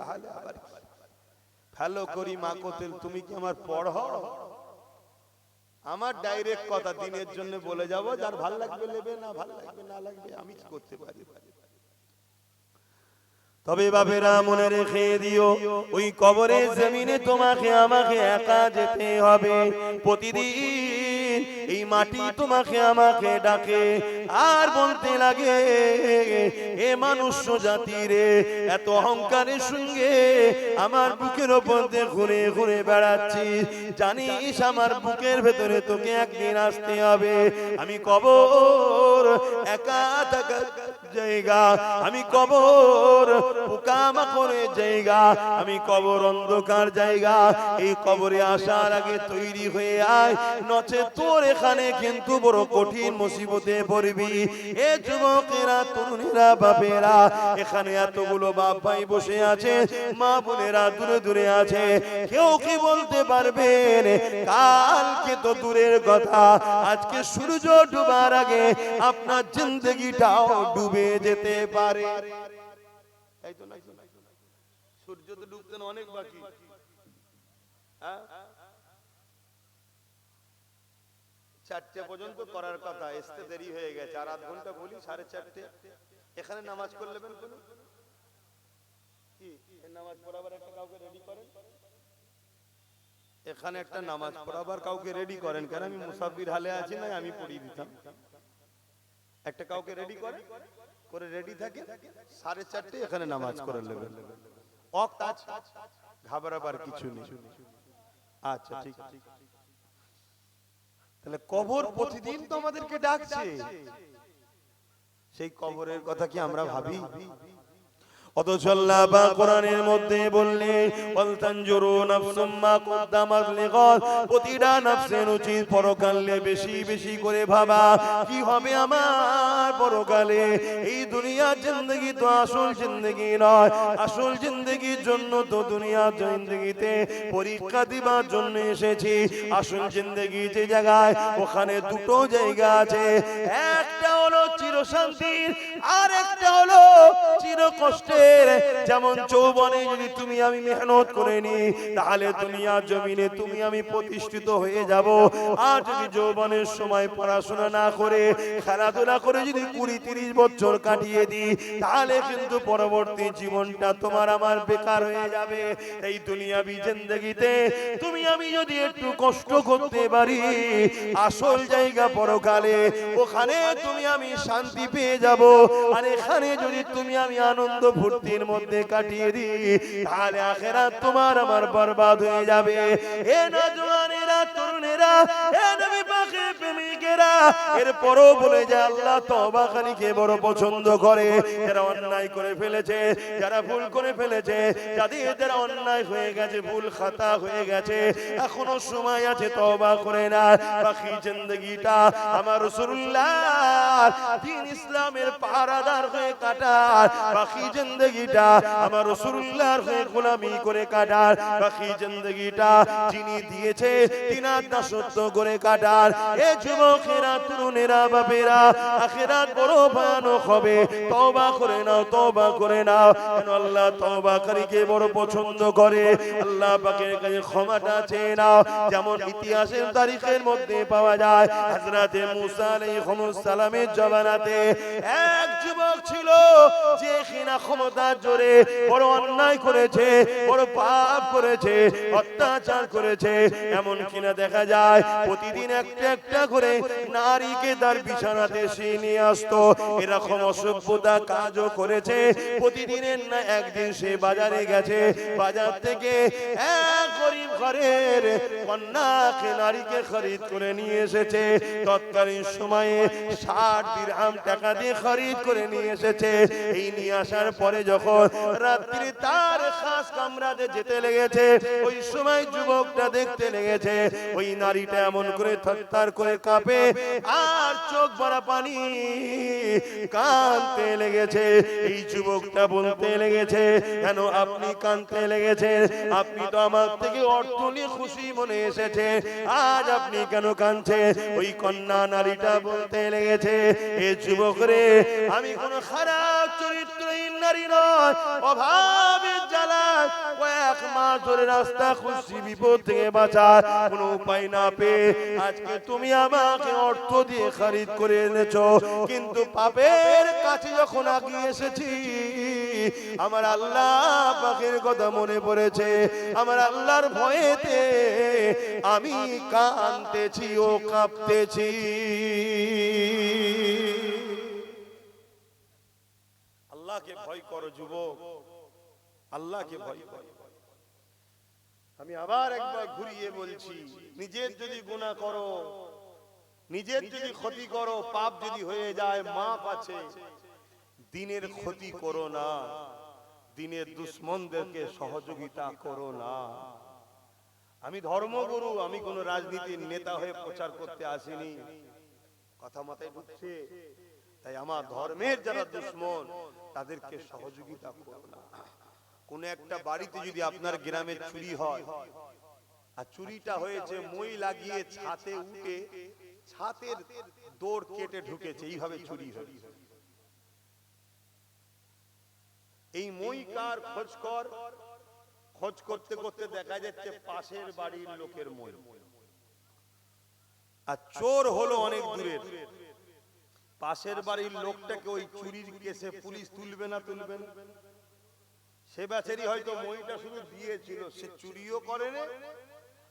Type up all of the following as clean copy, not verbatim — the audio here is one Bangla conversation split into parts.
তাহলে আবার ফেলো করি মাকোতেল, তুমি কি আমার পড়? আমার ডাইরেক্ট কথা দিনের জন্য বলে যাব, যার ভাল লাগবে নেবে, না ভাল লাগবে না লাগবে আমি কি করতে পারি। তবে বাবেরা মনে রেখে দিও, ওই কবরের জমিনে তোমাকে আমাকে একা যেতে হবে। প্রতিদিন এই মাটি তোমাকে আমাকে ডাকে আর বলতে লাগে, এ মানুষ্য জাতি রে, এত অহংকারের সঙ্গে আমার বুকের ওপর দিয়ে ঘুরে ঘুরে বেড়াচ্ছিস, জানিস আমার বুকের ভেতরে তোকে একদিন আসতে হবে। আমি কবর একা থাকার জায়গা, আমি কবর পোকামাকড়ের জায়গা, আমি কবর অন্ধকার জায়গা। এই কবরে আসার আগে তৈরি হয়ে আয়, নচে তোর এখানে কিন্তু বড় কঠিন মুসিবতে পড়বি। এ যুবকেরা, তরুণীরা, বাপেরা, এখানে এতগুলো বাপ ভাই বসে আছে, মা বোনেরা দূরে দূরে আছে, কেউ কি বলতে পারবেন কালকে তো দূরের কথা, আজকে সূর্য ডুবার আগে আপনার জিন্দগিটাও ডুবে যেতে পারে। সূর্য তো ডুবতে অনেক বাকি। চারটে পর্যন্ত করার কথা, আসতে দেরি হয়ে গেছে, আর আধ ঘন্টা বলি 4:30। এখানে নামাজ পড়লেন কোন কি নামাজ পড়াবার একটা কাউকে রেডি করেন, এখানে একটা নামাজ পড়াবার কাউকে রেডি করেন। কেন আমি মুসাফির হালে আছি, না আমি পড়িয়ে দিতাম। একটা কাউকে রেডি করে করে রেডি থাকে, 4:30 এখানে নামাজ করে নেবেন। ওয়াক্ত আছে, ঘাবড়াবার কিছু নেই। আচ্ছা ঠিক আছে। তাহলে কবর প্রতিদিন তো আমাদেরকে ডাকছে, সেই কবরের কথা কি আমরা ভাবি? অথচ আল্লাহ পাক কোরআনের মধ্যে বললেন, ওয়াল তানজুরু নাফসুম মা কদ্দামাত লিগাদ, প্রতিটা নফসের উচিত পরকালে বেশি বেশি করে ভাবা কি হবে আমার পরকালে। এই দুনিয়ার জিন্দেগি তো আসল জিন্দেগি নয়, আসল জিন্দেগির জন্য তো দুনিয়ার জিন্দেগিতে পরীক্ষা দিবার জন্য এসেছি। আসল জিন্দেগি যে জায়গায়, ওখানে দুটো জায়গা আছে, একটা হলো চিরশান্তির, আর একটা হলো চির কষ্টের। যেমন যৌবনে যদি তুমি আমি মেহনত করে নি, তাহলে দুনিয়ার জমিনে তুমি আমি প্রতিষ্ঠিত হয়ে যাব। আর যদি যৌবনের সময় পড়াশোনা না করে খেলাধুলা করে যদি 20-30 বছর কাটিয়ে দিই, তাহলে কিন্তু পরবর্তী জীবনটা তোমার আমার বেকার হয়ে যাবে। এই দুনিয়াবি জিন্দেগিতে তুমি আমি যদি একটু কষ্ট করতে পারি, আসল জায়গা পরকালে, ওখানে তুমি আমি শান্তি পেয়ে যাব। আর এখানে যদি তুমি আমি আনন্দ ফুর্তির মধ্যে কাটিয়ে দিই, তাহলে আখিরাত তোমার আমার বরবাদ হয়ে যাবে। এ নওজওয়ানেরা, তরুণেরা, এ নবী পাকের প্রেমিকেরা, এরপরও বলে যে আল্লাহ তওবাকারীকে বড় পছন্দ করে। যারা অন্যায় করে ফেলেছে, যারা ভুল করে ফেলেছে, যারা অন্যায় হয়ে গেছে, ভুল খাতা হয়ে গেছে, এখনো সময় আছে, তওবা করে না। বাকি জিন্দেগিটা আমার রাসূলুল্লাহ দ্বীন ইসলামের পাহারাদার হয়ে কাটার, বাকি জিন্দেগিটা আমার রাসূলুল্লাহর হয়ে গোলামি করে কাটার, বাকি জিন্দেগিটা যিনি দিয়েছে তিনার দাসত্ব করে কাটার। এ যুবকেরা, তরুণেরা, বাপেরা, আখিরাত বড় ভয়ানক হবে। তওবা করে নাও, তওবা করে নাও, কেন আল্লাহ তওবাকারীকে বড় পছন্দ করে। আল্লাহ পাকের কাছে ক্ষমাটা চেয়ে নাও। যেমন ইতিহাসের তারিখের মধ্যে পাওয়া যায়, হযরতে মুসা আলাইহিস সালামের জমানাতে এক যুবক ছিল, যে কিনা ক্ষমতার জোরে বড় অন্যায় করেছে, বড় পাপ করেছে, অত্যাচার করেছে। এমন কিনা দেখা যায় প্রতিদিন একটা একটা করে নারীকে তার বিছানাতে সে নিয়ে আসতো। এরকম অসভ্যতা কাজও করেছে। প্রতিদিনের না একদিন সে বাজারে গেছে, বাজার থেকে এক গরিব ঘরের কন্যাকে, নারীকে খরিদ করে নিয়ে এসেছে। তৎকালীন সময়ে 60 দিরহাম টাকা দিয়ে খরিদ করে নিয়ে এসেছে। এই নিয়ে আসার পরে যখন রাত্রি তার খাস কামরাতে যেতে লেগেছে, ওই সময় যুবকটা দেখতে লেগেছে ওই নারীটা এমন করে থরথর করে কাঁপে, আর চোখ ভরা পানি, কাঁদতে লেগেছে। এই যুবকটা বলতে লেগেছে, কেন আপনি কাঁদতে লেগেছেন? আপনি তো আমার থেকে অর্থ নিয়ে খুশি মনে এসেছে, আজ আপনি কেন কাঁদছেন? ওই কন্যা নারীটা বলতে লেগেছে, এ যুবক রে, আমি কোন খারাপ চরিত্রহীন নারী নয়, অভাবের জ্বালায় মাস ধরে রাস্তা খুঁজছি বিপদ থেকে বাঁচার কোনো উপায় না পেয়ে আজকে তুমি আমাকে অর্থ দিয়ে খরিদ করে এনেছো, কিন্তু পাপের কাছে যখন আগিয়ে এসেছি আমার আল্লাহ পাকের কথা মনে পড়েছে, আমার আল্লাহর ভয়েতে আমি কাঁদতেছি ও কাঁপতেছি। আল্লাহকে ভয় করো যুবক, আল্লাহকে ভয় করো। আমি আবার একবার ঘুরিয়ে বলছি, নিজের যদি গুনাহ করো, নিজের যদি ক্ষতি করো, পাপ যদি হয়ে যায় মাপ আছে, দিনের ক্ষতি করো না, দিনের দুশমনদেরকে সহযোগিতা করো না। আমি ধর্মগুরু, আমি কোন রাজনীতির নেতা হয়ে প্রচার করতে আসিনি, কথা মাথায় ঢুকছে? তাই আমার ধর্মের যারা দুশমন তাদেরকে সহযোগিতা করো না। কোন একটা বাড়িতে যদি আপনার গ্রামে চুরি হয়, আর চুরিটা হয়েছে মই লাগিয়ে ছাতে উঠে ছাতের দৌড় কেটে ঢুকেছে, এইভাবে চুরি হয়েছে, এই মই কার খোঁজ কর, খোঁজ করতে করতে দেখা যাচ্ছে পাশের বাড়ির লোকের মই, আর চোর হলো অনেক দূরের। পাশের বাড়ির লোকটাকে ওই চুরির কেসে পুলিশ তুলবে না তুলবে না? সে বেচারি হয়তো মইটা শুধু দিয়েছিল, সে চুরিও করেনি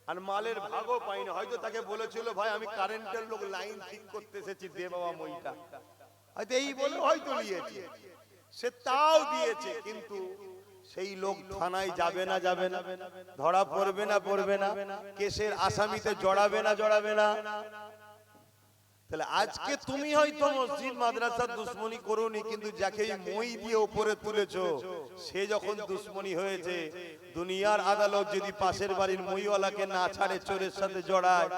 আর মালের ভাগও পাইনি। হয়তো তাকে বলেছিল ভাই আমি কারেন্টের লোক, লাইন ঠিক করতে এসেছি, দে বাবা মইটা, হয়তো এই বলে হয়তো নিয়েছে, সে তাও দিয়েছে। কিন্তু সেই লোক থানায় যাবে না, যাবে না, ধরা পড়বে না, পড়বে না, কেসের আসামিতে জড়াবে না, জড়াবে না? তাহলে আজকে তুমি হয়তো মসজিদ মাদ্রাসার দুশ্মনী করোনি, কিন্তু যাকে মই দিয়ে উপরে তুলেছো সে যখন দুশ্মনী হয়েছে, দুনিয়ার আদালত যদি পাশের বাড়ির মইওয়ালাকে না ছাড়ে, চোরের সাথে জড়ায়,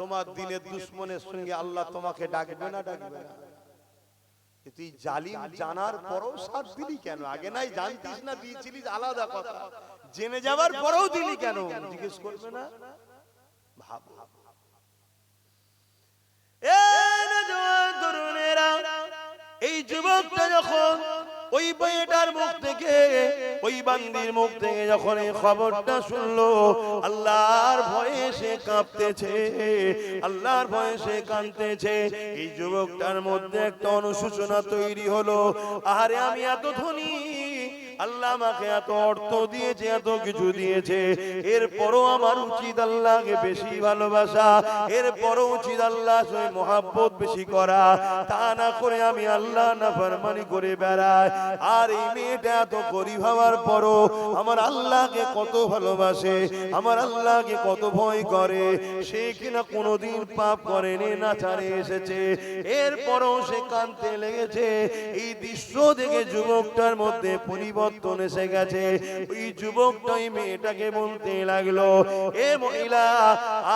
তোমার দিনের দুশ্মনের সঙ্গে আল্লাহ তোমাকে ডাকবে না, ডাকবে না? তুই জালিম জানার পরও সাথ দিলি কেন? আগে নাই জানতিস না, দিয়েছিলিস আলাদা কথা, জেনে যাওয়ার পরেও দিলি কেন? জিজ্ঞেস করবে না? ভাব। এই যুবকটা যখন ওই মেয়েটার মুখ থেকে, ওই বান্দির মুখ থেকে যখন এই খবরটা শুনলো, আল্লাহর ভয়ে সে কাঁপতেছে, আল্লাহর ভয়ে সে কাঁদতেছে। এই যুবকটার মধ্যে একটা অনুশোচনা তৈরি হলো, আরে আমি এত ধনী, আল্লাহ আমাকে এত অর্থ দিয়েছে, এত কিছু দিয়েছে, এরপরও আমার উচিত আল্লাহকে বেশি ভালোবাসা, এরপরও উচিত আল্লাহ সঙ্গে মহাব্বত বেশি করা, তা না করে আমি আল্লাহ নাফরমানি করে বেড়াই। আর এই মেয়েটা এত গরিব হওয়ার পরও আমার আল্লাহকে কত ভালোবাসে, আমার আল্লাহকে কত ভয় করে, সে কিনা কোনোদিন পাপ করেনি, না ছাড়ে এসেছে, এরপরও সে কাঁদতে লেগেছে। এই দৃশ্য দেখে যুবকটার মধ্যে পরিবর্তন এসে গেছে। ওই যুবকটা ওই মেয়েটাকে বলতে লাগলো, এ মহিলা,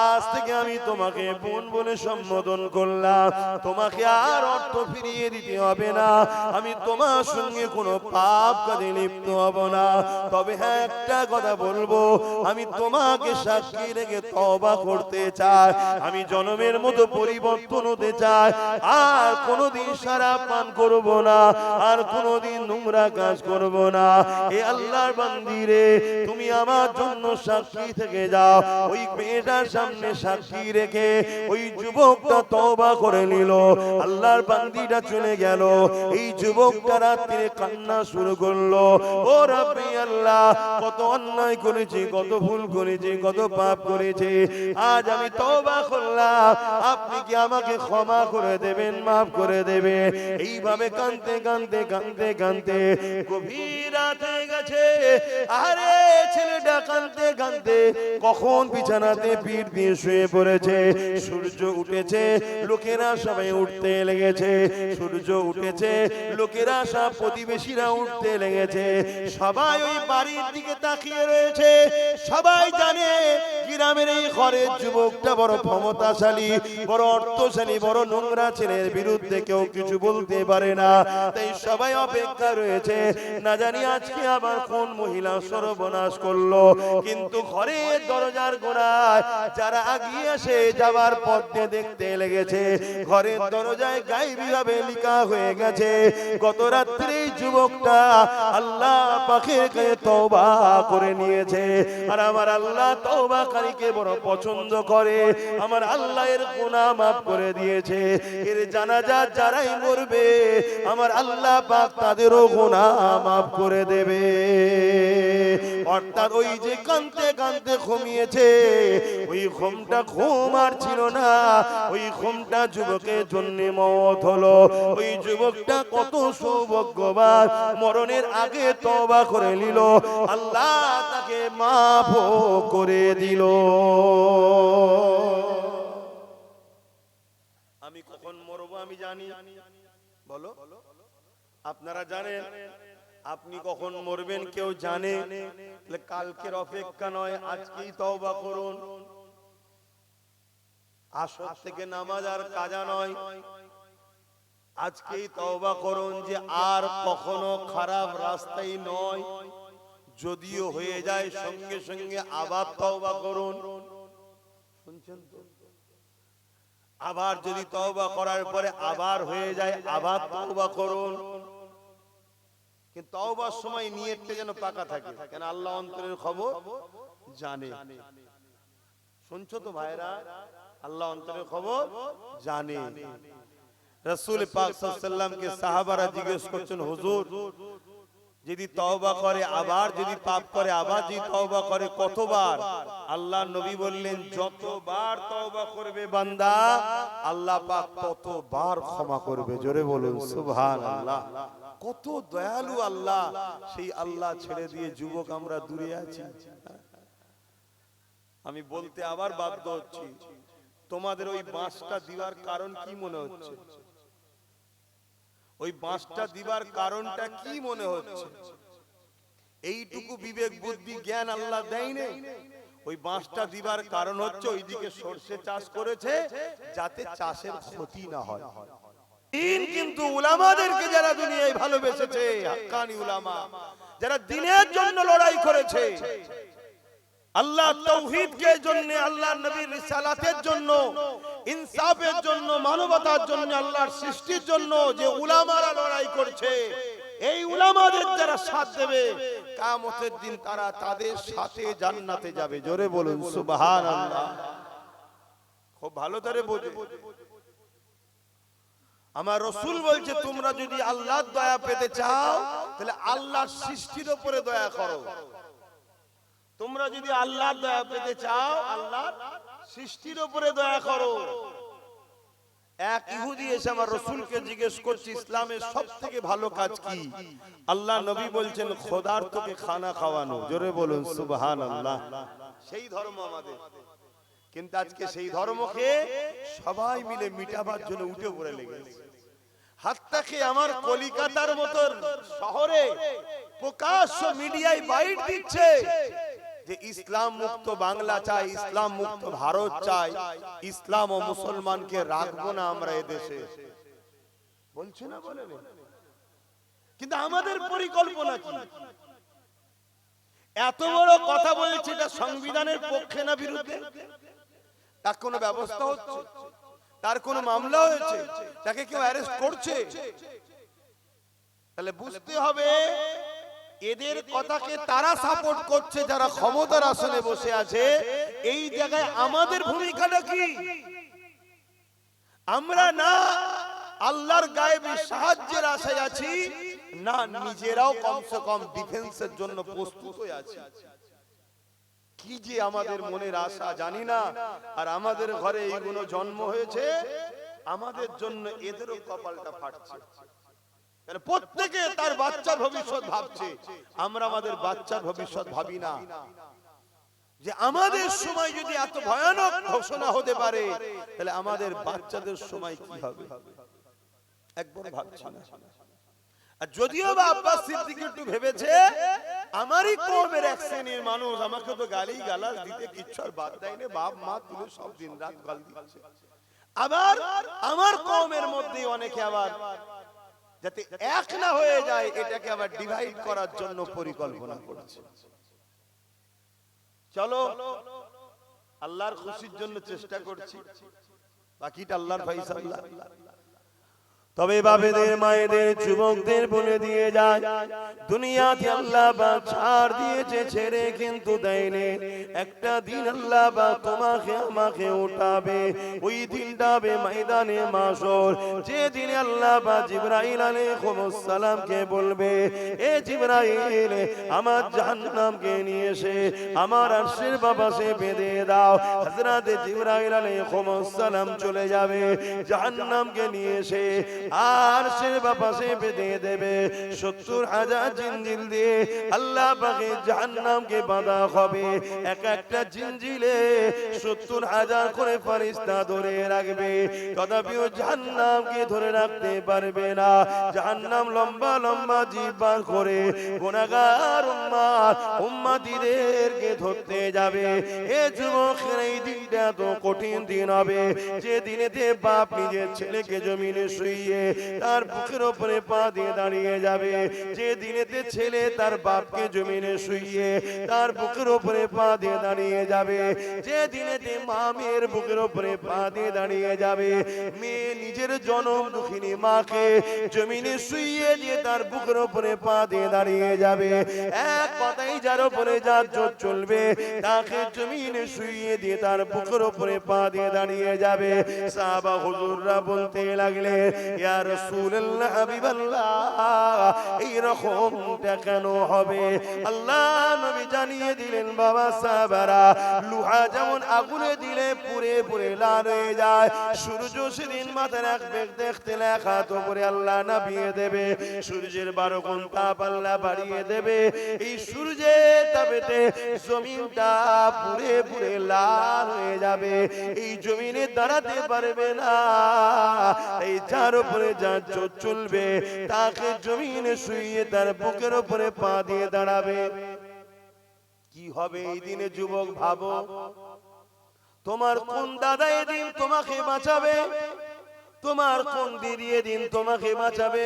আজ থেকে আমি তোমাকে বোন বলে সম্বোধন করলাম, তোমাকে আর অর্থ ফিরিয়ে দিতে হবে না, আমি তোমার সঙ্গে কোনো পাপ কাজে লিপ্ত হব না। তবে হ্যাঁ, একটা কথা বলবো, আমি তোমাকে সাক্ষী রেখে তওবা করতে চাই, আমি জনমের মতো পরিবর্তন হতে চাই, আর কোনোদিন শরাব পান করব না, আর কোনোদিন নোংরা কাজ করব না। এ আল্লাহর বান্দি রে, তুমি আমার জন্য সাক্ষী থেকে যাও। ওই মেয়েটার সামনে সাক্ষী রেখে ওই যুবকটা তওবা করে নিল, আল্লাহর বান্দিটা চলে গেল। এই যুবকটা রাত্রে কান্না শুরু করলো, ও রাব্বি আল্লাহ, কত অন্যায় করেছি, কত ভুল করেছি, কত পাপ করেছি, আজ আমি তওবা করলাম, আপনি কি আমাকে ক্ষমা করে দেবেন, মাফ করে দেবেন? এইভাবে কাঁদতে কাঁদতে কাঁদতে কাঁদতে গভীর রাত হয়ে গেছে। আরে ছেলেটা কাঁদতে কাঁদতে কখন বিছানাতে পিঠ দিয়ে শুয়ে পড়েছে। সূর্য উঠেছে, লোকেরা সবাই উঠতে লেগেছে, সূর্য উঠেছে, লোকেরা সব প্রতিবেশীরা উঠতে লেগেছে, সবাই ওই বাড়ির দিকে তাকিয়ে রয়েছে। সবাই জানে গ্রামের এই ঘরের যুবকটা বড় ক্ষমতাশালী, বড় অর্থশালী, বড় নোংরা ছেলের বিরুদ্ধে কেউ কিছু বলতে পারে না। তাই সবাই অপেক্ষা রয়েছে, না জানি আজকে আবার কোন মহিলা সর্বনাশ করলো। কিন্তু ঘরের দরজার গোড়ায় যারা আগিয়ে এসে যাবার পথ দিয়ে দেখতে লেগেছে ঘরের দরজায় গায়েবী ভাবে লেখা হয়ে গেছে গত রাত্রে যুবকটা আল্লাহ পাকের কাছে তওবা করে নিয়েছে। আর আমার আল্লাহ তওবাকারীকে বড় পছন্দ করে, আমার আল্লাহ এর গুনাহ মাফ করে দিয়েছে। এর জানাজা যারাই মরবে আমার আল্লাহ পাক তাদেরও গুনাহ মাফ করে দেবে। অর্থাৎ ওই যে কাঁদতে কাঁদতে ঘুমিয়েছে ওই ঘুমটা ঘুম আর ছিল না, ওই ঘুমটা যুবকের জন্য মওত হলো। ওই যুবকটা কত সৌভাগ্যবান, মরণের আগে তওবা করে নিল, আল্লাহ তাকে মাফ করে দিল। আমি কখন মরবো আমি জানি, বলো আপনারা জানেন? আপনি কখন মরবেন কেউ জানে? কালকের অপেক্ষা নয়, আজকেই তওবা করুন। আসর থেকে নামাজ আর কাজা নয়, আজকেই তওবা করুন যে আর কখনো খারাপ রাস্তায় নয়। যদিও হয়ে যায় সঙ্গে সঙ্গে আবার তওবা করুন। শুনছেন তো? আবার যদি তওবা করার পরে আবার হয়ে যায় আবার তওবা করুন। কিন্তু তওবার সময় নিয়তটা যেন পাকা থাকে, কেন আল্লাহ অন্তরের খবর জানে। শুনছো তো ভাইরা? আল্লাহ অন্তরের খবর জানে। রাসূল পাক সাল্লাল্লাহু আলাইহি ওয়াসাল্লামকে সাহাবারা জিজ্ঞেস করছেন, হুজুর যদি তওবা করে আবার যদি পাপ করে আবার যদি তওবা করে কতবার? আল্লাহ নবী বললেন যতবার তওবা করবে বান্দা আল্লাহ পাক ততবার ক্ষমা করবে। জোরে বলুন সুবহানাল্লাহ। কত দয়ালু আল্লাহ, সেই আল্লাহ ছেড়ে দিয়ে যুবক আমরা দূরে আছি। আমি বলতে আবার বাধ্য হচ্ছি, তোমাদের ওই বাঁশটা দিবার কারণ কি মনে হচ্ছে? ওই বাঁশটা দিবার কারণটা কি মনে হচ্ছে? এইটুকু বিবেক বুদ্ধি জ্ঞান আল্লাহ দেয়নি? ওই বাঁশটা দিবার কারণ হচ্ছে ওইদিকে সরষে চাষ করেছে যাতে চাষের ক্ষতি না হয়। কিন্তু উলামাদেরকে যারা দুনিয়ায় ভালোবেসেছে, হাক্কানি উলামা যারা দ্বীনের জন্য লড়াই করেছে, আল্লাহ তাওহীদের জন্য, আল্লাহর নবীর রিসালাতের জন্য, ইনসাফের জন্য, মানবতার জন্য, আল্লাহর সৃষ্টির জন্য যে উলামারা লড়াই করছে, এই উলামাদের যারা সাথ দেবে কিয়ামতের দিন তারা তাদের সাথে জান্নাতে যাবে। জোরে বলুন সুবহানাল্লাহ। খুব ভালো করে বোঝে। আমার রাসূল বলছে তোমরা যদি আল্লাহর দয়া পেতে চাও তাহলে আল্লাহর সৃষ্টির উপরে দয়া করো। তোমরা যদি আল্লাহর দয়া পেতে চাও আল্লাহর সৃষ্টির উপরে দয়া করো। এক ইহুদি এসে আমার রাসূলকে জিজ্ঞেস করছে ইসলামের সবথেকে ভালো কাজ কি? আল্লাহ নবী বলছেন খোদার্থকে খানা খাওয়ানো। জোরে বলুন সুবহানাল্লাহ। সেই ধর্ম আমাদের, কিন্তু আজকে সেই ধর্মকে সবাই মিলে মিটাবার জন্য উঠে পড়ে লেগেছে। হাত্তাকে আমার কলিকাতার মতো শহরে প্রকাশ্য মিডিয়ায় বাইট দিচ্ছে যে ইসলাম মুক্ত বাংলা চাই, ইসলাম মুক্ত ভারত চাই, ইসলাম ও মুসলমানকে রাখবো না আমরা এদেশে। বলছে না? বলে না? কিন্তু আমাদের পরিকল্পনা কি? এত বড় কথা বলছে, এটা সংবিধানের পক্ষে না বিরুদ্ধে? তার কোনো ব্যবস্থা হচ্ছে? তার কোনো মামলা হয়েছে? তাকে কেউ অ্যারেস্ট করছে? তাহলে বুঝতে হবে এদের কথাকে তারা সাপোর্ট করছে যারা ক্ষমতার আসনে বসে আছে। এই জায়গায় আমাদের ভূমিকাটা কি? আমরা না আল্লাহর গায়েবী সাহায্যের আশায় আছি, না নিজেরাও কমসে কম ডিফেন্সের জন্য প্রস্তুত হয়ে আছি। কি যে আমাদের মনের আশা জানি না। আর আমাদের ঘরে এইগুলো জন্ম হয়েছে, আমাদের জন্য এদেরও কপালটা ফাটছে। প্রত্যেকে তার বাচ্চার ভবিষ্যৎ ভাবছে, আমরা আমাদের বাচ্চার ভবিষ্যৎ ভাবি না। যে আমাদের সময় যদি এত ভয়ানক ঘোষণা হতে পারে তাহলে আমাদের বাচ্চাদের সময় কি হবে একবার ভাবছি না। আর যদিও বা আব্বাস সিদ্দিক একটু ভেবেছে আমারই কওমের এক শ্রেণীর মানুষ, আমাকে তো গালি গালাজ দিতে কিচ্ছু আর বাদ দেয়নি, বাপ মা তুলে সব দিন রাত গাল দিচ্ছে। আবার আমার কওমের মধ্যে অনেকে আবার যাতে এক না হয়ে যায় এটাকে আবার ডিভাইড করার জন্য পরিকল্পনা করছে। চলো আল্লাহর খুশির জন্য চেষ্টা করছি, বাকিটা আল্লাহর ফায়সালা। তবে বাবেদের মায়েদের যুবকদের বলে দিয়ে যায়, দুনিয়াতে আল্লাহ পাক ছাড় দিয়েছে ছেড়ে কিন্তু দেয়নি। একটা দিন আল্লাহ পাক তোমাকে আমাকে উঠাবে, ওই দিনটা হবে ময়দানে মাশর, যে দিনে আল্লাহ পাক জিবরাইল আলাইহিস সালামকে বলবে, এ জিবরাইল আমার জাহান্নামকে নিয়ে এসে আমার আরশের পাশে বেঁধে দাও। হযরত জিবরাইল আলাইহিস সালাম চলে যাবে, জাহান্নামকে নিয়ে এসে আরশের পাশে বেঁধে দেবে। ৭০,০০০ জিনজিল দিয়ে আল্লাহ পাকের জাহান্নামকে বাঁধা হবে। এক একটা জিনজিলে ৭০,০০০ করে ফেরেশতা ধরে রাখবে, তথাপিও জাহান্নামকে ধরে রাখতে পারবে না। জাহান্নাম লম্বা লম্বা জিহ্বা বার করে গুনাহগার উম্মতিদেরকে ধরতে যাবে। এ যুবকের এই দিনটা তো কঠিন দিন হবে, যে দিনেতে বাপ নিজের ছেলেকে জমিনে শুইয়ে তার বুকের উপরে পা দিয়ে দাঁড়িয়ে যাবে, যে দিনেতে ছেলে তার বাপকে জমিনে শুইয়ে তার বুকের উপরে পা দিয়ে দাঁড়িয়ে যাবে, যে দিনেতে মা মেয়ের বুকের উপরে পা দিয়ে দাঁড়িয়ে যাবে, মেয়ে নিজের জনম দুঃখিনী মাকে জমিনে শুইয়ে দিয়ে তার বুকের উপরে পা দিয়ে দাঁড়িয়ে যাবে। এক কথাই যার উপরে যার জোর চলবে তাকে জমিনে শুইয়ে দিয়ে তার বুকের উপরে পা দিয়ে দাঁড়িয়ে যাবে। সাহাবা হুজুররা বলতে লাগলে, ইয়া রাসূলুল্লাহ হাবিবাল্লাহ, এই রকমটা কেন হবে? আল্লাহ নবী জানিয়ে দিলেন, বাবা সাহাবারা, লোহা যেমন আগুনে দিলে পুড়ে পুড়ে লাল হয়ে যায়, সূর্য সেদিন মাথায় রাখবে, দেখতে লেখা তো করে আল্লাহ নামিয়ে দেবে। সূর্যের 12 গুণ তাপ আল্লাহ বাড়িয়ে দেবে। এই সূর্যের তাপেতে জমিনটা পুড়ে পুড়ে লাল হয়ে যাবে, এই জমিনে দাঁড়াতে পারবে না। এই যার উপরে যার জোর চলবে তাকে জমিনে শুইয়ে তার বুকের উপরে পা দিয়ে দাঁড়াবে। কি হবে এই দিনে যুবক? ভাবো, তোমার কোন দাদা এদিন তোমাকে বাঁচাবে? তোমার কোন দিদি এদিন তোমাকে বাঁচাবে?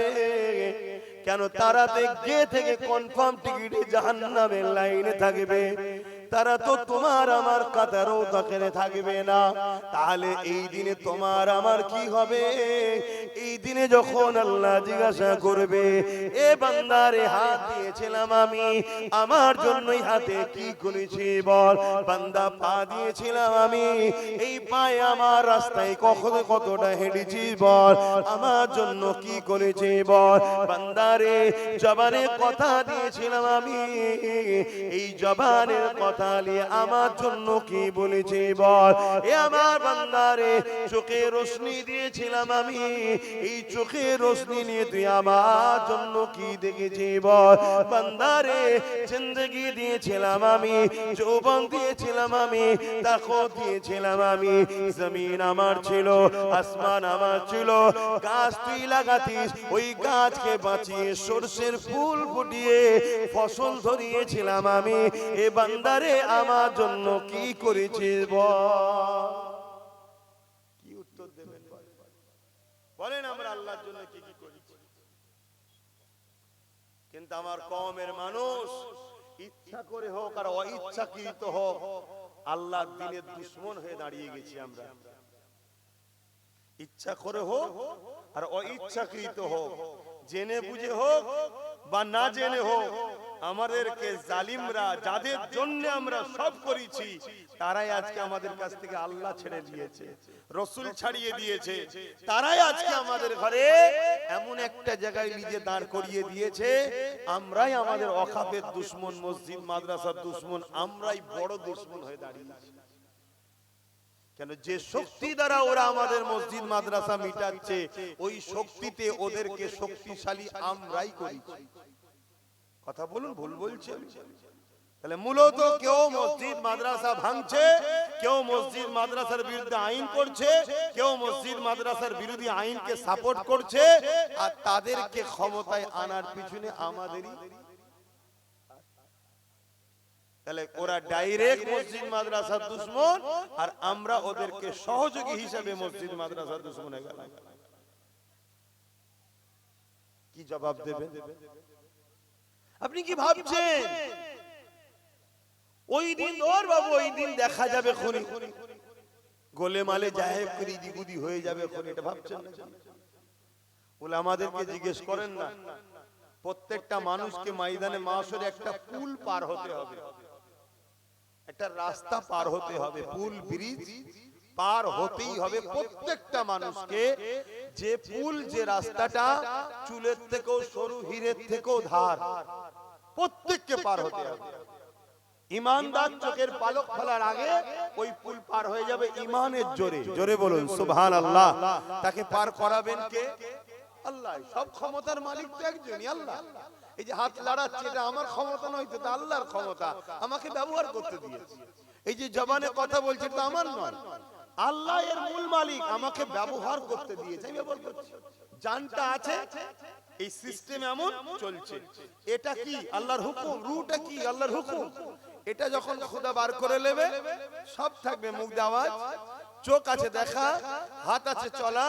কেন তারাতে গে থেকে কনফার্ম টিকিটে জাহান্নামের লাইনে থাকবে, তারা তো তোমার আমার কাতারও তাকে থাকবে না। তাহলে এই দিনে তোমার আমার কি হবে? এই দিনে যখন আল্লাহ জিজ্ঞাসা করবে, এ বান্দারে হাত দিয়েছিলাম আমি, আমার জন্যই হাতে কি করেছি বল? বান্দা পা দিয়েছিলাম আমি, এই পায়ে আমার রাস্তায় কখন কতটা হেঁটেছি বল? আমার জন্য কি করেছি বল? বান্দারে জবানে কথা দিয়েছিলাম আমি, এই জবানের কথা নিয়ে আমার জন্য কি বলেছি বল? এ আমার বান্দারে চোখে রোশনি দিয়েছিলাম আমি, এই চোখে রোশনি নিয়ে তুই আমার জন্য কি দেখেছি বল? বান্দারে জিন্দেগি দিয়েছিলাম আমি, যৌবন দিয়েছিলাম আমি, তাকত দিয়েছিলাম আমি, জমিন আমার ছিল, আসমান আমার ছিল, গাছ তুই লাগাতিস, ওই গাছকে বাঁচিয়ে সরষের ফুল ফুটিয়ে ফসল ধরিয়েছিলাম আমি। এ বান্দারে আমার জন্য কি করেছিস বল? কি উত্তর দেবেন বলেন? আমরা আল্লাহর জন্য কি কি করেছি? কিন্তু আমার কওমের মানুষ ইচ্ছা করে হোক আর অইচ্ছাকৃত হোক আল্লাহর দ্বীনের দুশমন হয়ে দাঁড়িয়ে গেছি আমরা। ইচ্ছা করে হোক আর অইচ্ছাকৃত হোক, জেনে বুঝে হোক বা না জেনে হোক, আমাদেরকে জালিমরা যাদের জন্য আমরা সব করেছি তারাই আজকে আমাদের কাছ থেকে আল্লাহ ছেড়ে দিয়েছে, রসুল ছাড়িয়ে দিয়েছে, তারাই আজকে আমাদের ঘরে এমন একটা জায়গায় নিজে দাঁড় করিয়ে দিয়েছে। আমরাই আমাদের অখাপের দুশমন, মসজিদ মাদ্রাসার দুশমন, আমরাই বড় দুশমন হয়ে দাঁড়িয়েছি। কেন? যে শক্তি দ্বারা ওরা আমাদের মসজিদ মাদ্রাসা মিটাচ্ছে, ওই শক্তিতে ওদেরকে শক্তিশালী আমরাই করেছি। কথা বলুন, ভুল বলছি? তাহলে মূলত কেউ মসজিদ মাদ্রাসা ভাঙছে, কেউ মসজিদ মাদ্রাসার বিরুদ্ধে আইন করছে, কেউ মসজিদ মাদ্রাসার বিরোধী আইনকে সাপোর্ট করছে, আর তাদেরকে ক্ষমতায় আনার পিছনে আমাদেরই। তাহলে ওরা ডাইরেক্ট মসজিদ মাদ্রাসার দুশমন, আর আমরা ওদেরকে সহযোগী হিসেবে মসজিদ মাদ্রাসার দুশমন হয়ে গেলাম। কি জবাব দেবেন? আপনি কি ভাবছেন ওই দিন ওর বাবু ওই দিন দেখা যাবে খুনি গোলে মালে জাহেব করি দিগুদি হয়ে যাবে খুনি, এটা ভাবছেন না? উলামাদেরকে জিজ্ঞেস করেন না, প্রত্যেকটা মানুষকে ময়দানে মাশরে একটা পুল পার হতে হবে, একটা রাস্তা পার হতে হবে, পুল ব্রিজ পার হতেই হবে প্রত্যেকটা মানুষকে। যে পুল যে রাস্তাটা চুলের থেকেও সরু, হীরের থেকেও ধার, প্রত্যেককে পার হতে হবে। ইমানদার চোখের পালক ফেলার আগে ওই পুল পার হয়ে যাবে ইমানের জোরে। জোরে বলুন সুবহানাল্লাহ। তাকে পার করাবেন কে? আল্লাহ। সব ক্ষমতার মালিক তো একজনই, আল্লাহ। এই যে হাত লাড়াচ্ছে, এটা আমার ক্ষমতা নয়, তো আল্লাহর ক্ষমতা, আমাকে ব্যবহার করতে দিয়েছে। এই যে জবানে কথা বলছে, এটা আমার নয়, আল্লাহ এর মূল মালিক, আমাকে ব্যবহার করতে দিয়েছে, আমি ব্যবহার করছি। জানটা আছে, এই সিস্টেম এমন চলছে। এটা কি আল্লাহর হুকুম, রুটা কি আল্লাহর হুকুম। এটা যখন খোদা বার করে নেবে, সব থাকবে, মুখ দিয়ে আওয়াজ, চোখ আছে দেখা, হাত আছে চলা,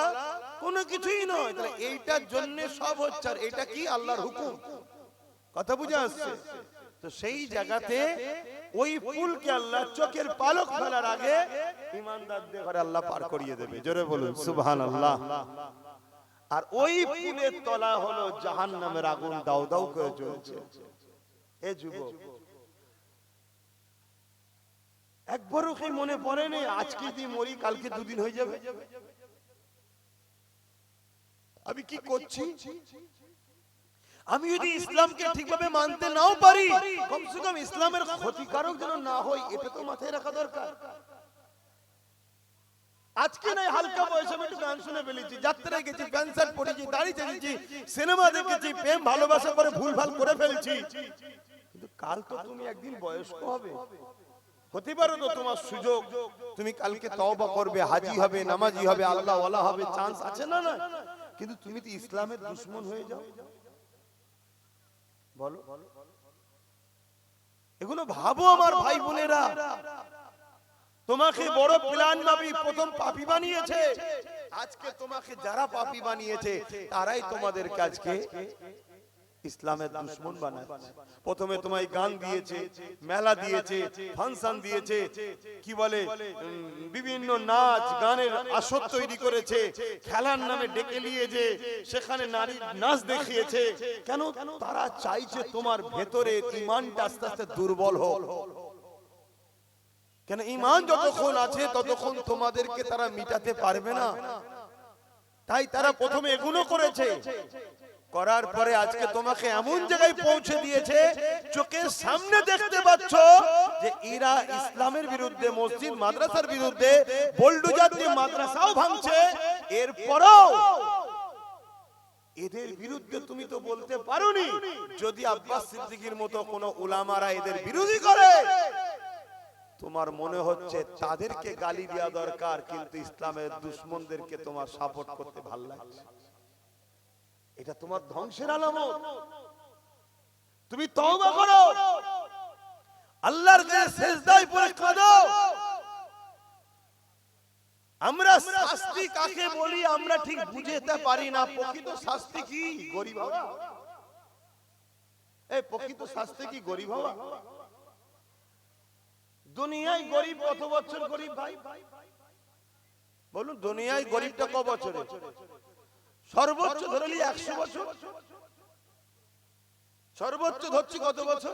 কোনো কিছুই নয়। তাহলে এইটার জন্য সব হচ্ছে, আর এটা কি আল্লাহর হুকুম। কথা বুঝে আসছে তো? সেই জায়গাতে ওই ফুলকে আল্লাহ চোখের পালক ফেলার আগে ইমানদারদের ঘরে আল্লাহ পার করিয়ে দেবে। জোরে বলুন সুবহানাল্লাহ। আর ওই ফুলের তলা হলো জাহান্নামের আগুন, দাউ দাউ করে জ্বলছে। এ যুবক, একবারও কি মনে পড়ে নেই আজকে যদি মরি কালকে দুদিন হয়ে যাবে, আমি কি করছি? আমি যদি ইসলামকে ঠিকভাবে মানতে নাও পারি, কমসে কম ইসলামের ক্ষতিকারক যেন না হই, এটা তো মাথায় রাখা দরকার। আজকে নাই হালকা বয়সে আমি একটু গান শুনে ফেলেছি, যাত্রায় গেছি, প্যান্ট শার্ট পরেছি, দাড়ি ছেড়েছি, সিনেমা দেখেছি, প্রেম ভালোবাসা করে ভুলভাল করে ফেলছি, কিন্তু কাল তো তুমি একদিন বয়স্ক হবে, হতে পারো তো তোমার সুযোগ, তুমি কালকে তওবা করবে, হাজি হবে, নামাজি হবে, আল্লাহ ওয়ালা হবে, চান্স আছে না? না, কিন্তু তুমি তো ইসলামের দুশমন হয়ে যাও। বলো, এগুলো ভাবো আমার ভাই বোনেরা। তোমাকে বড় প্ল্যান ভাবি প্রথম পাপী বানিয়েছে, আজকে তোমাকে যারা পাপী বানিয়েছে তারাই তোমাদের কাজকে ইসলামের দুশমন বানাচ্ছে। প্রথমে তোমায় গান দিয়েছে, মেলা দিয়েছে, ফাংশন দিয়েছে, কি বলে বিভিন্ন নাচ গানের আসর তৈরি করেছে, খেলার নামে ডেকে নিয়েছে, সেখানে নারী নাচ দেখিয়েছে। কেন? তারা চাইছে তোমার ভেতরে ঈমানটা আস্তে আস্তে দুর্বল হোক। কেন? ঈমান যতক্ষণ আছে ততক্ষণ তোমাদেরকে তারা মিটাতে পারবে না। তাই তারা প্রথমে এগুলো করেছে, করার পরে আজকে তোমাকে এমন জায়গায় পৌঁছে দিয়েছে, চোখের সামনে দেখতে পাচ্ছ যে এরা ইসলামের বিরুদ্ধে, মসজিদ মাদ্রাসার বিরুদ্ধে বোল্ডোজার দিয়ে মাদ্রাসাও ভাঙছে। এরপরও এদের বিরুদ্ধে তুমি তো বলতে পারোনি। যদি আব্বাস সিদ্দিকীর মতো কোন উলামারা এদের বিরোধী করে, তোমার মনে হচ্ছে তাদেরকে গালি দেওয়া দরকার, কিন্তু ইসলামের দুশমনদেরকে তোমার সাপোর্ট করতে ভালো লাগছে। এটা তোমার ধ্বংসের আলামত। তুমি তওবা করো, আল্লাহর কাছে সিজদায় পড়ে কাঁদো। আমরা শাস্তি কাকে বলি আমরা ঠিক বুঝতে পারি না। প্রকৃত শাস্তি কি? গরিব হওয়া। এই প্রকৃত শাস্তি কি গরিব হওয়া? দুনিয়ায় গরিব কত বছর গরিব ভাই বলুন? দুনিয়ায় গরিবটা কত বছরে? সর্বোচ্চ ধরে নিই 100 বছর। সর্বোচ্চ ধরছি কত বছর?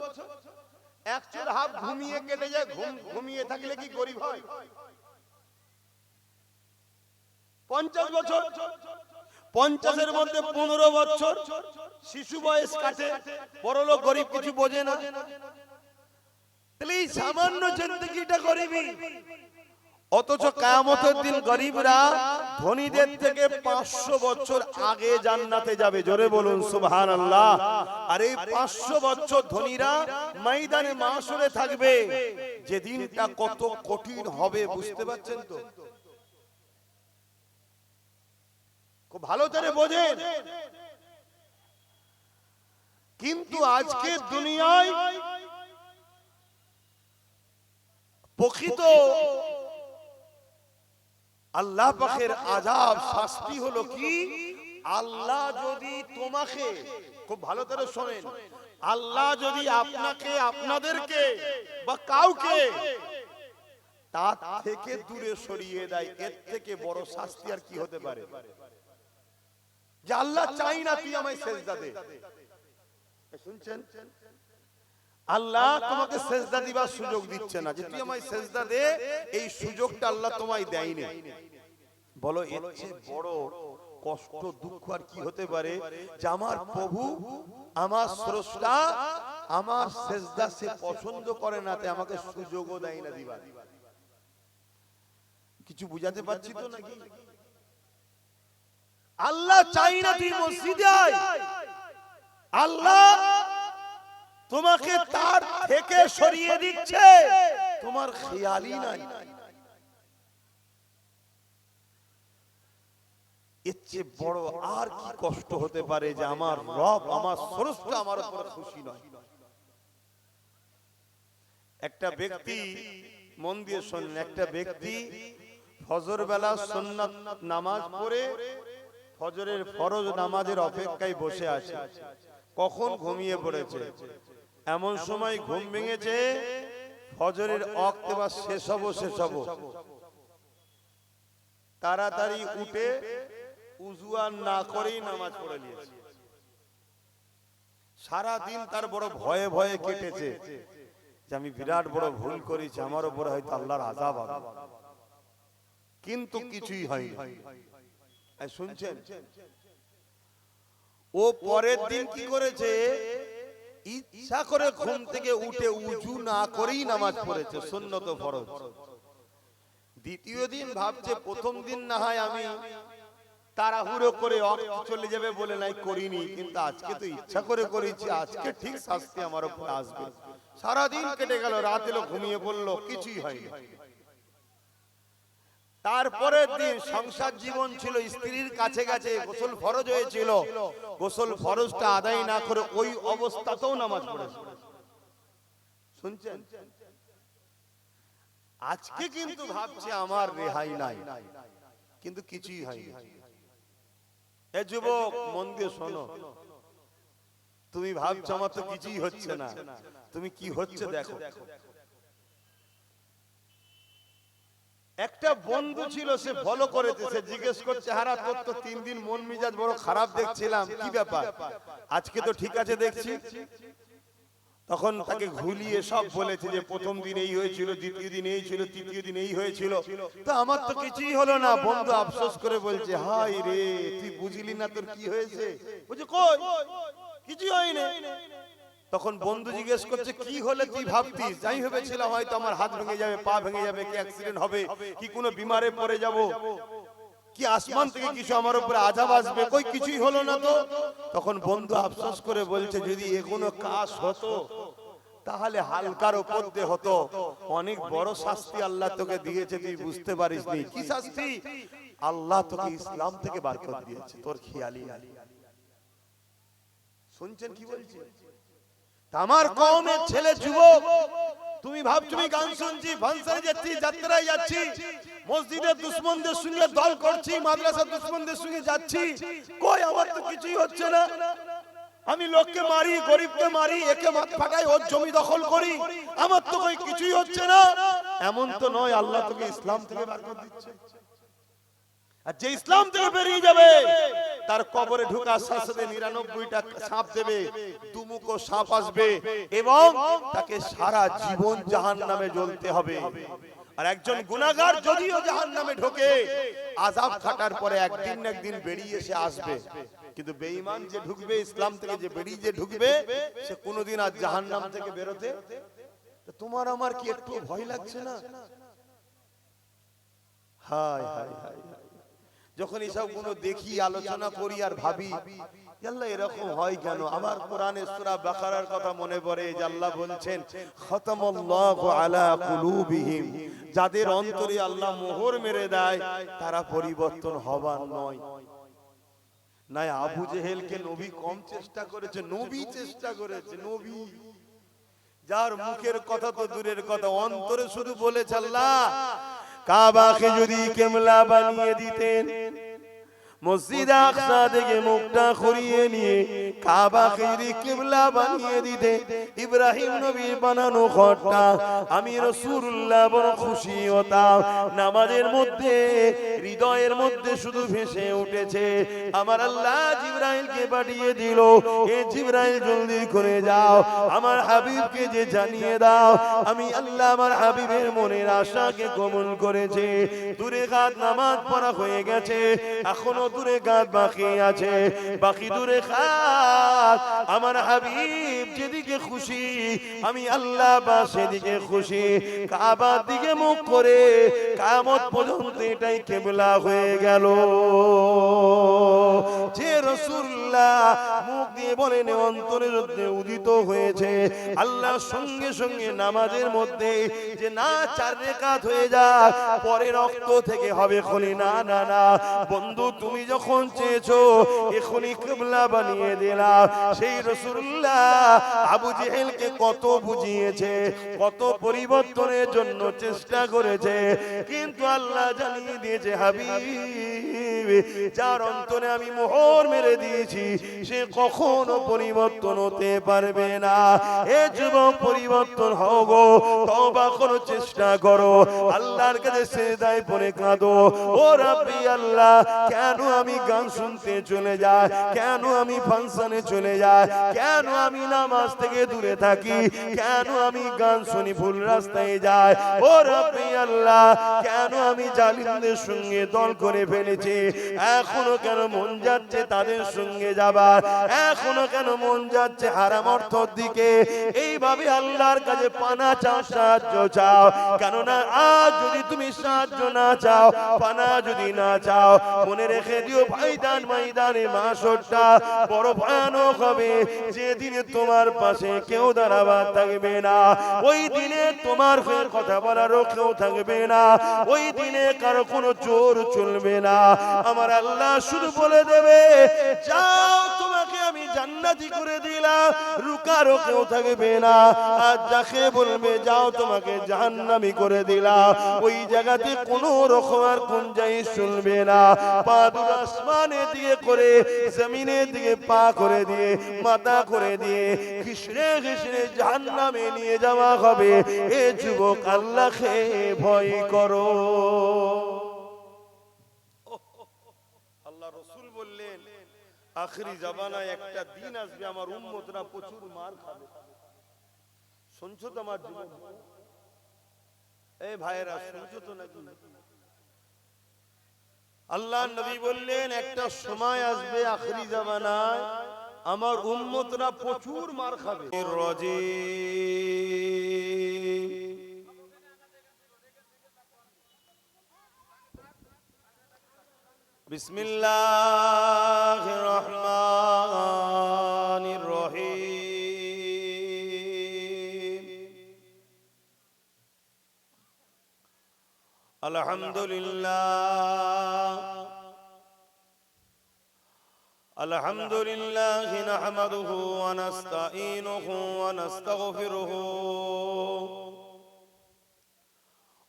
1 হাফ ঘুমিয়ে কেটে যায়। ঘুমিয়ে থাকলে কি গরিব হয়? 50 বছর। 50-এর মধ্যে 15 বছর শিশু বয়স কাটে। বড়লোক গরিব কিছু বোঝে না। তাহলে এই সামান্য জিন্দেগিটা গরিবই। অথচ কিয়ামতের দিন গরিবরা ধনীদের থেকে 500 বছর আগে জান্নাতে যাবে। জোরে বলুন সুবহানাল্লাহ। আর এই 500 বছর ধনীরা ময়দানে মাশরে থাকবে। যে দিনটা কত কঠিন হবে বুঝতে পারছেন তো? খুব ভালো করে বোঝেন। কিন্তু আজকে দুনিয়ায় প্রকৃত আল্লাহ পাকের আযাব শাস্তি হলো কি? আল্লাহ যদি তোমাকে, খুব ভালো করে শোনেন, আল্লাহ যদি আপনাকে, আপনাদেরকে বা কাউকে তার থেকে দূরে সরিয়ে দেয়, এর থেকে বড় শাস্তি আর কি হতে পারে? যে আল্লাহ চাই না তুই আমায় সেজদা দে। শুনছেন? আল্লাহ তোমাকে সেজদা দিবার সুযোগ দিচ্ছে না, যে তুই আমায় সেজদা দে, এই সুযোগটা আল্লাহ তোমায় দেয়নি। বলো এর চেয়ে বড় কষ্ট, দুঃখ আর কি হতে পারে? যে আমার প্রভু, আমার স্রষ্টা আমার সেজদা সে পছন্দ করে না, তাই আমাকে সুযোগও দেয় না দিবার। কিছু বুঝাতে পারছি তো নাকি? আল্লাহ চাই না তুই মসজিদে আয়, আল্লাহ তোমাকে তার থেকে সরিয়ে দিচ্ছে, তোমার খেয়ালই নাই। এর চেয়ে বড় আর কি কষ্ট হতে পারে যে আমার রব, আমার স্রষ্টা আমার উপর খুশি নয়। একটা ব্যক্তি, মন দিয়ে শুনুন, একটা ব্যক্তি ফজর বেলা সুন্নাত নামাজ পড়ে ফজরের ফরজ নামাজের অপেক্ষায় বসে আছে, কখন ঘুমিয়ে পড়েছে। এমন সময় ঘুম ভেঙেছে ফজরের ওয়াক্ত বা শেষ হব, তাড়াতাড়ি উঠে উযু আর না করেই নামাজ পড়ে নিয়েছে। সারা দিন তার বড় ভয়ে ভয়ে কেটেছে যে আমি বিরাট বড় ভুল করেছি, আমার উপরে হয়তো আল্লাহর আযাব হবে, কিন্তু কিছুই হয়নি। শুনছেন? ও পরের দিন কি করেছে? ইচ্ছা করে ঘুম থেকে উঠে উযু না করেই নামাজ পড়েছে, সুন্নত ফরজ। দ্বিতীয় দিন ভাবছে প্রথম দিন না হয় আমি তাড়াহুড়ো করে চলে যাবে বলে নাই করিনি, কিন্তু আজকে তো ইচ্ছা করে করেছি, আজকে ঠিক শাস্তি আমার উপর আসবে। সারা দিন কেটে গেল, রাত এলো, ঘুমিয়ে পড়লো, কিছুই হয়নি। তারপরের দিন সংসার জীবন ছিল, স্ত্রীর কাছে কাছে, গোসল ফরজ হয়েছিল, গোসল ফরজটা আদায় না করে ওই অবস্থাতেও নামাজ পড়েছে। শুনছেন? আজকে কিন্তু ভাবছে আমার রেহাই নাই, কিন্তু কিছুই হয়নি। এ যুবক মন দিয়ে শোনো, তুমি ভাবছো আমার তো কিছুই হচ্ছে না, তুমি কি হচ্ছে দেখো। একটা বন্ধু ছিল, সে ফলো করেছে, সে জিজ্ঞেস করছে, হারা তোর তো 3 দিন মন মিজাজ বড় খারাপ দেখছিলাম, কি ব্যাপার? আজকে তো ঠিক আছে দেখছি। তখন তাকে ঘুলিয়ে সব বলেছে যে প্রথম দিন এই হয়েছিল, দ্বিতীয় দিন এই ছিল, তৃতীয় দিন এই হয়েছিল, তো আমার তো কিছুই হলো না। বন্ধু আফসোস করে বলছে, হাই রে তুই বুঝলি না তোর কি হয়েছে? বলছে কই কিছুই হয়নি। তখন বন্ধু জিজ্ঞেস করছে, কি হলে তুই ভাবতিস? যাই ভেবেছিলাম হয়তো আমার হাত ভেঙে যাবে, পা ভেঙে যাবে, কি অ্যাক্সিডেন্ট হবে, কি কোনো বিমারে পড়ে যাব, কি আসমান থেকে কিছু আমার উপরে আযাব আসবে, কই কিছুই হলো না তো। তখন বন্ধু আফসোস করে বলছে, যদি এগুলো কাজ হতো তাহলে হালকার উপর দিয়ে হতো, অনেক বড় শাস্তি আল্লাহ তোকে দিয়েছে, তুই বুঝতে পারিসনি। কি শাস্তি? আল্লাহ তোকে ইসলাম থেকে বার করে দিয়েছে, তোর খেয়ালই নাই। শুনছেন কি বলছি? আমার কওমের ছেলে যুবক, তুমি ভাবছো আমি গান শুনছি, ফাংশনে যাচ্ছি, যাত্রায় যাচ্ছি, মসজিদের দুশমনদের সঙ্গে দল করছি, মাদ্রাসার দুশমনদের সঙ্গে যাচ্ছি, কই আমার তো কিছুই হচ্ছে না। আমি লোককে মারি, গরিবকে মারি, একে মাথা ফাটাই, ওর জমি দখল করি, আমার তো কই কিছুই হচ্ছে না। এমন তো নয়, আল্লাহ তোকে ইসলাম থেকে বার করে দিচ্ছে। আর যে ইসলাম থেকে বেরিয়ে যাবে তার কবরে ঢোকার সাথে 99টা সাপ দেবে, দুমুখো সাপ আসবে এবং তাকে সারা জীবন জাহান্নামে জ্বলতে হবে। আর একজন গুনাহগার যদিও জাহান্নামে ঢোকে, আযাব কাটার পরে একদিন না একদিন বেরিয়ে এসে আসবে, কিন্তু বেঈমান যে ঢুকবে, ইসলাম থেকে যে বেরিয়ে যে ঢুকবে, সে কোনোদিন আর জাহান্নাম থেকে বেরোতে। তোমার আমার কি একটু ভয় লাগছে না? হায় হায় হায়, যখন এসব গুলো দেখি, আলোচনা করি আর ভাবি আল্লাহ এরকম হয় কেন। আবার কোরআনে সূরা বাকারার কথা মনে পড়ে, যে আল্লাহ বলছেন খতামাল্লাহু আলা কুলুবিহিম, যাদের অন্তরে আল্লাহ মোহর মেরে দেয় তারা পরিবর্তন হবার নয়। না আবু জেহেলকে নবী কম চেষ্টা করেছে, নবী চেষ্টা করেছে। নবী যার মুখের কথা তো দূরের কথা, অন্তরে শুধু বলেছে আল্লাহ কাবাকে যদি কিবলা বানিয়ে দিতেন, মসজিদ আকসা থেকে মুখটা ঘুরিয়ে নিয়ে কাবাকে যদি কিবলা বানিয়ে দিতে ইব্রাহিম নবীর বানানো ঘরটা আমি রাসূলুল্লাহ বড় খুশি হতাম। নামাজের মধ্যে হৃদয়ের মধ্যে শুধু ভেসে উঠেছে, আমার আল্লাহ জিবরাইলকে পাঠিয়ে দিল, এ জিবরাইল জলদি করে যাও আমার হাবিবকে যে জানিয়ে দাও আমি আল্লাহ আমার হাবিবের মনের আশাকে কবুল করেছে। দূরে কাত নামাজ পড়া হয়ে গেছে, এখনো দূরে কাত বাকি আছে, বাকি দূরে কাত আমার হাবিব যেদিকে খুশি আমি আল্লাহ বা সেদিকে খুশি। কাবার দিকে মুখ করে কিয়ামত পর্যন্ত এটাই কিবলা হয়ে গেল। যে রাসূলুল্লাহ মুখ দিয়ে বলেন অন্তরের মধ্যে উদিত হয়েছে, আল্লাহ সঙ্গে সঙ্গে নামাজের মধ্যে যে না 4 রাকাত হয়ে যায় পরে রক্ত থেকে হবে খলি, না না না বন্ধু তুমি যখন চেয়েছো এখনি কিবলা বানিয়ে দিলাম। সেই রাসূলুল্লাহ আবু জেহেলকে কত বুঝিয়েছে, কত পরিবর্তনের জন্য চেষ্টা করেছে, কিন্তু আল্লাহ জানিয়ে দিয়েছে হাবিব যার অন্তরে আমি মোহর মেরে দিয়েছি সে কখনো পরিবর্তন হতে পারবে না। এ যুবক পরিবর্তন হও গো, তওবা করো, চেষ্টা করো, আল্লাহর কাছে সিজদায় পড়ে কাঁদো, ও রাব্বি আল্লাহ কেন আমি গান শুনতে চলে যাই, কেন আমি ফাংশনে চলে যাই, কেন আমি নামাজ থেকে দূরে থাকি, কেন আমি গান শুনি ভুল রাস্তায় যাই, ও রাব্বি আল্লাহ কেন আমি জালিমদের সঙ্গে দল করে ফেলেছি, এখনো কেন মন যাচ্ছে তাদের সঙ্গে যাবার, এখনো কেন মন যাচ্ছে হারাম অর্থের দিকে। এইভাবে আল্লাহর কাছে পানা চাও, সাহায্য চাও, কেননা আজ যদি তুমি সাহায্য না চাও, পানা যদি না চাও, মনে রেখে দিও ভাইদান ময়দানে মাশরটা বড় ভয়ানক হবে, যেদিনে তোমার পাশে কেউ দাঁড়াবার থাকবে না, ওই দিনে তোমার ফের কথা বলারও কেউ থাকবে না, ওই দিনে কারো কোনো জোর চলবে না। আমার আল্লাহ শুধু বলে দেবে যাও তোমাকে আমি জান্নাতি করে দিলাম, রুকারও কেউ থাকবে না। আর যাকে বলবে যাও তোমাকে জাহান্নামী করে দিলাম, ওই জায়গাতে কোনো রকম আর গুঞ্জাইশ শুনবে না। পা দুটো আসমানের দিকে করে জমিনের দিকে পা করে দিয়ে মাথা করে দিয়ে ঘিসড়ে ঘিসড়ে জাহান্নামে নিয়ে যাওয়া হবে। এ যুবক আল্লাহকে ভয় করো। আল্লাহ রাসূল বললেন আখিরি জামানায় একটা দিন আসবে আমার উম্মতরা প্রচুর মার খাবে। শুনছো তো আমার যুবক, এই ভাইরা শুনছো তো নাকি? আল্লাহ নবী বললেন একটা সময় আসবে আখিরি জামানায় আমার উম্মতরা প্রচুর মার খাবে। বিসমিল্লাহির রহমানির রহিম। আলহামদুলিল্লাহ আলহামদুলিল্লাহি নাহমাদুহু ওয়া নাস্তাঈনুহু ওয়া নাস্তাগফিরুহু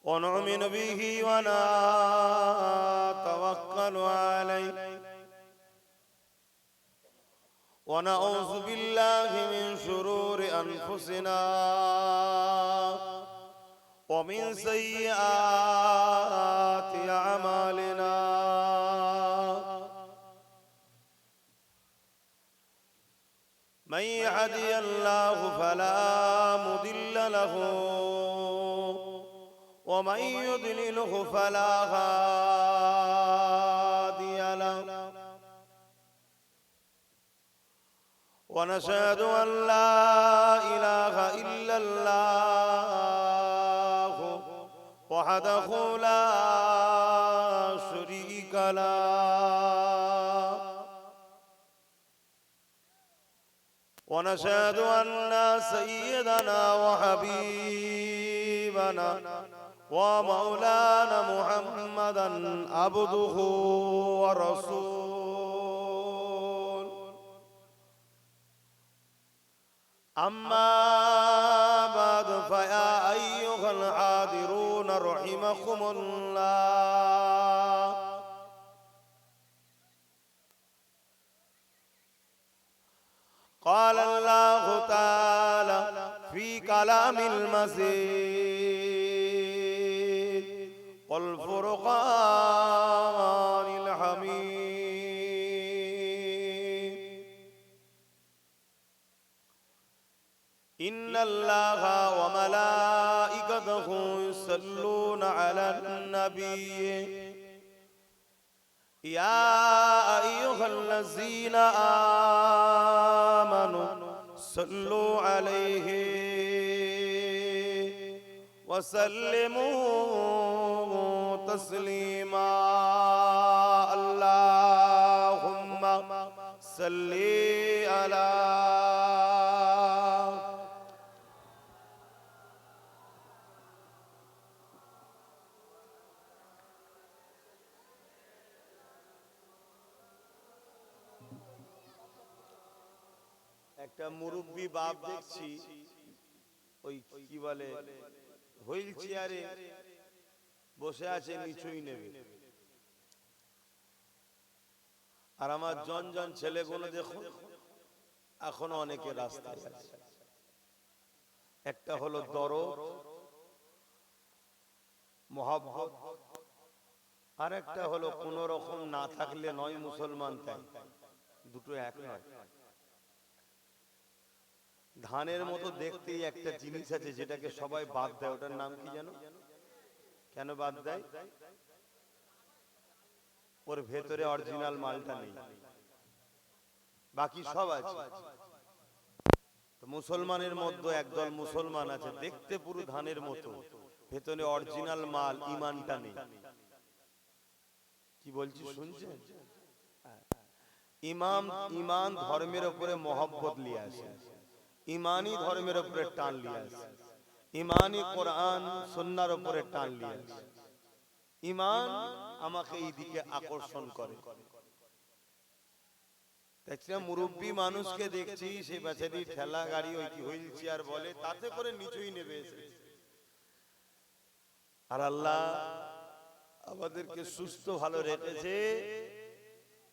ওয়া নু'মিনু বিহি ওয়া নাতাওয়াক্কালু আলাইহি ওয়া নাউযু বিল্লাহি মিন শুরুরি আনফুসিনা ওয়া মিন সাইয়্যাতি আ'মালিনা। من يهده الله فلا مضل له ومن يضلله فلا هادي له ونشهد أن لا إله إلا الله وحده لا شريك له ونشهد أن سيدنا وحبيبنا ومولانا محمدا عبده ورسوله. أما بعد فيا أيها الحاضرون رحمكم الله، قال الله تعالى في كلام المزيد والفرقان الحميد إن الله وملائكته يصلون على النبي يا أيها الذين آمنوا صلوا عليه وسلموا تسليما اللهم صل على একটা মুরব্বী বাপ দেখছি ওই কি বলে হুইল চেয়ারে বসে আছে, নিচুই নেবে। আর আমার জন জন ছেলেগুলো দেখুন এখনো অনেকে রাস্তায় আছে। একটা হলো দরদ মহব্বত, আর একটা হলো কোন রকম না থাকলে নয় মুসলমান, তাই দুটো এক নয়। ধানের মতো দেখতেই একটা জিনিস আছে যেটাকে সবাই বাদ দেয়, ওটার নাম কি জানো? কেন বাদ দেয়? ওর ভেতরে অরিজিনাল মালটা নেই, বাকি সব আছে। তো মুসলমানের মধ্যে একদল মুসলমান আছে দেখতে পুরো ধানের মতো, ভেতরে অরিজিনাল মাল ঈমানটা নেই। কি বলছি শুনছেন? ঈমান ধর্মের উপরে মহব্বত নিয়ে আসে, ঈমানি ধর্মের উপরে টান নিয়ে আসে, ঈমানি কোরআন সুন্নাহর উপরে টান নিয়ে আসে। ঈমান আমাকে এই দিকে আকর্ষণ করে। দেখছি মুরব্বী মানুষকে দেখছি, সেই বেচারি ঠেলা গাড়ি ওই কি হুইল চেয়ার বলে, তাতে করে নিচুই নেবে এসে। আর আল্লাহ আমাদেরকে সুস্থ ভালো রেখেছে।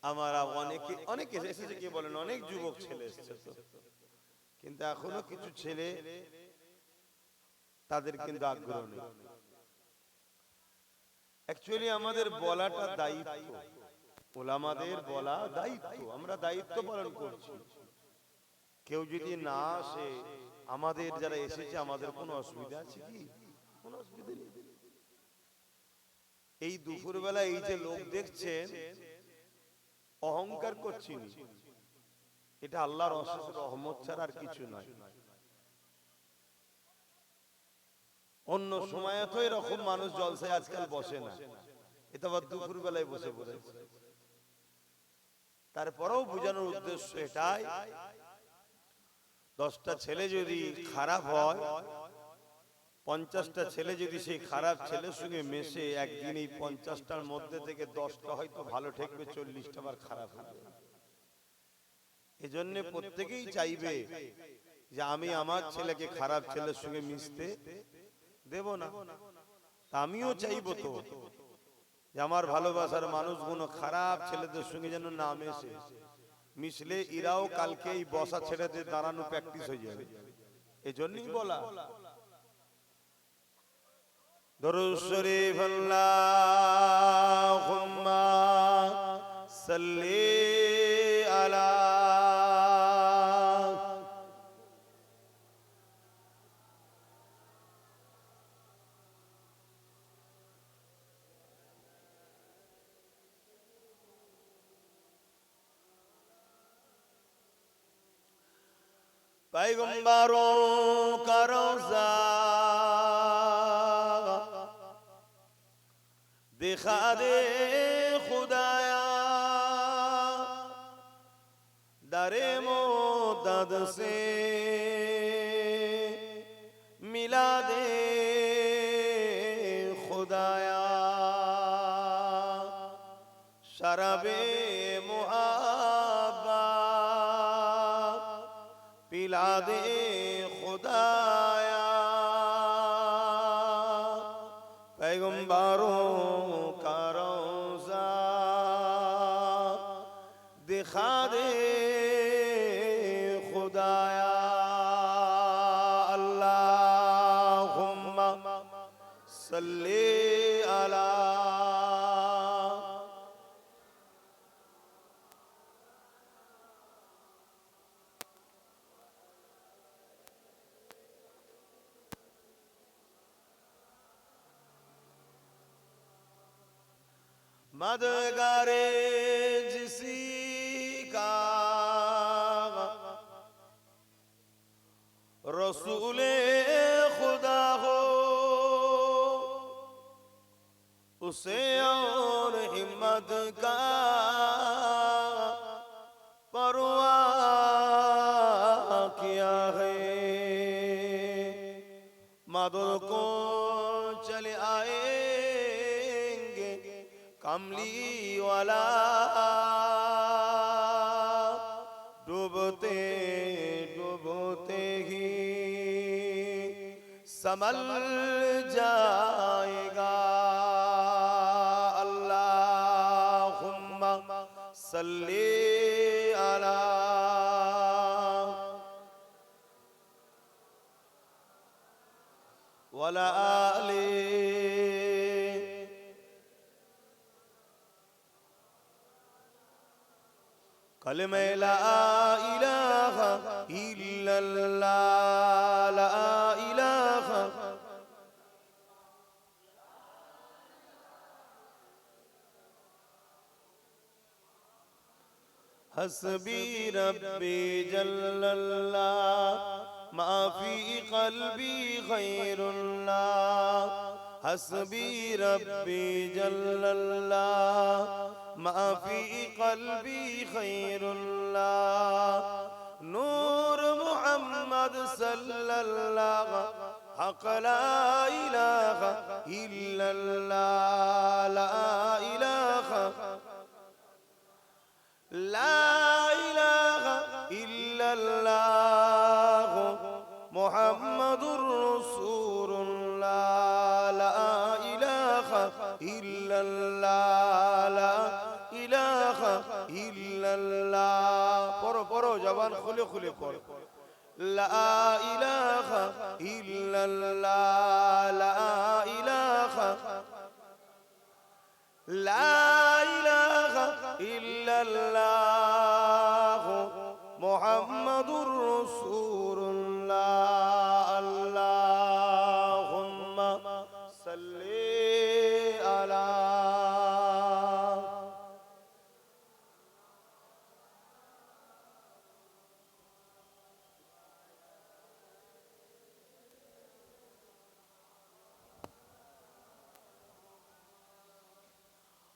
আমরা অনেকে এসেছে, কি বলেন, অনেক যুবক ছেলে এসেছে তো, কিন্তু এখনো কিছু ছেলে তাদের কিন্তু আগ্রহ নেই। অ্যাকচুয়ালি আমাদের বলাটা দায়িত্ব, ওলামাদের বলা দায়িত্ব, আমরা দায়িত্ব পালন করছি। কেউ যদি না আসে, আমাদের যারা এসেছে আমাদের কোনো অসুবিধা আছে কি? কোনো অসুবিধা নেই। এই দুপুরবেলা এই যে লোক দেখছেন, অহংকার করছি, এটা আল্লাহর অশেষ রহমত ছাড়া আর কিছু নয়। অন্য সময় তো এরকম মানুষ জলসায় আজকাল বসে না, এটা আবার দুপুর বেলায় বসে পড়েছে। তারপরেও বোঝানোর উদ্দেশ্য এটাই, 10টা ছেলে যদি খারাপ হয়, 50টা ছেলে যদি সেই খারাপ ছেলের সঙ্গে মেশে, একদিন এই 50টার মধ্যে থেকে 10টা হয়তো ভালো ঠেকবে, 40টা আবার খারাপ হবে। এজন্য প্রত্যেকেই চাইবে যে আমি আমার ছেলেকে খারাপ ছেলের সঙ্গে মিশতে দেব না। আমিও চাইবো তো যে আমার ভালোবাসার মানুষগুলো খারাপ ছেলেদের সঙ্গে যেন না মেশে। মিশলে এরাও কালকে এই বসা ছেড়ে দাঁড়ানো প্র্যাকটিস হয়ে যাবে। এজন্যই বলা। দরুদ শরীফ আল্লাহুম্মা সাল্লি আলা पैगंबरों का रोज़ा दिखा दे खुदाया, दरे मोदद से मिला दे खुदाया, शराबे पिला दे खुदाया, पैगंबरों का रोज़ा दिखा दे खुदाया। সাল্লি আলা मदगारे जिसी का रसूले खुदा हो उसे और हिम्मत का परवाह किया है। मदद को चले आएंगे कमली वाला डूबते डूबते ही संभल जाएगा। अल्लाहुम्मा सल्ली अला वला आली कलमे ला इलाहा इल्लल्लाह ला इलाहा हस्बी रब्बी जल्लल्लाह मा फी क़ल्बी ग़ैरुल्लाह हस्बी रब्बी जल्लल्लाह मा फी क़ल्बी ख़ैरुल्लाह नूर मुहम्मद सल्लल्लाह हक़ ला इलाहा इल्लल्लाह ला इलाहा ला इलाहा इल्लल्लाह मुहम्मदुर रसूलुल्लाह ला इलाहा इल्लल्लाह ला इलाहा इल्लल्लाह पढ़ो पढ़ो जबान खुले खुले पढ़ो ला इलाहा इल्लल्लाह ला इलाहा ला इलाहा इल्लल्लाह मुहम्मदुर रसूलुल्लाह अल्लाहुम्मा सल्ली अला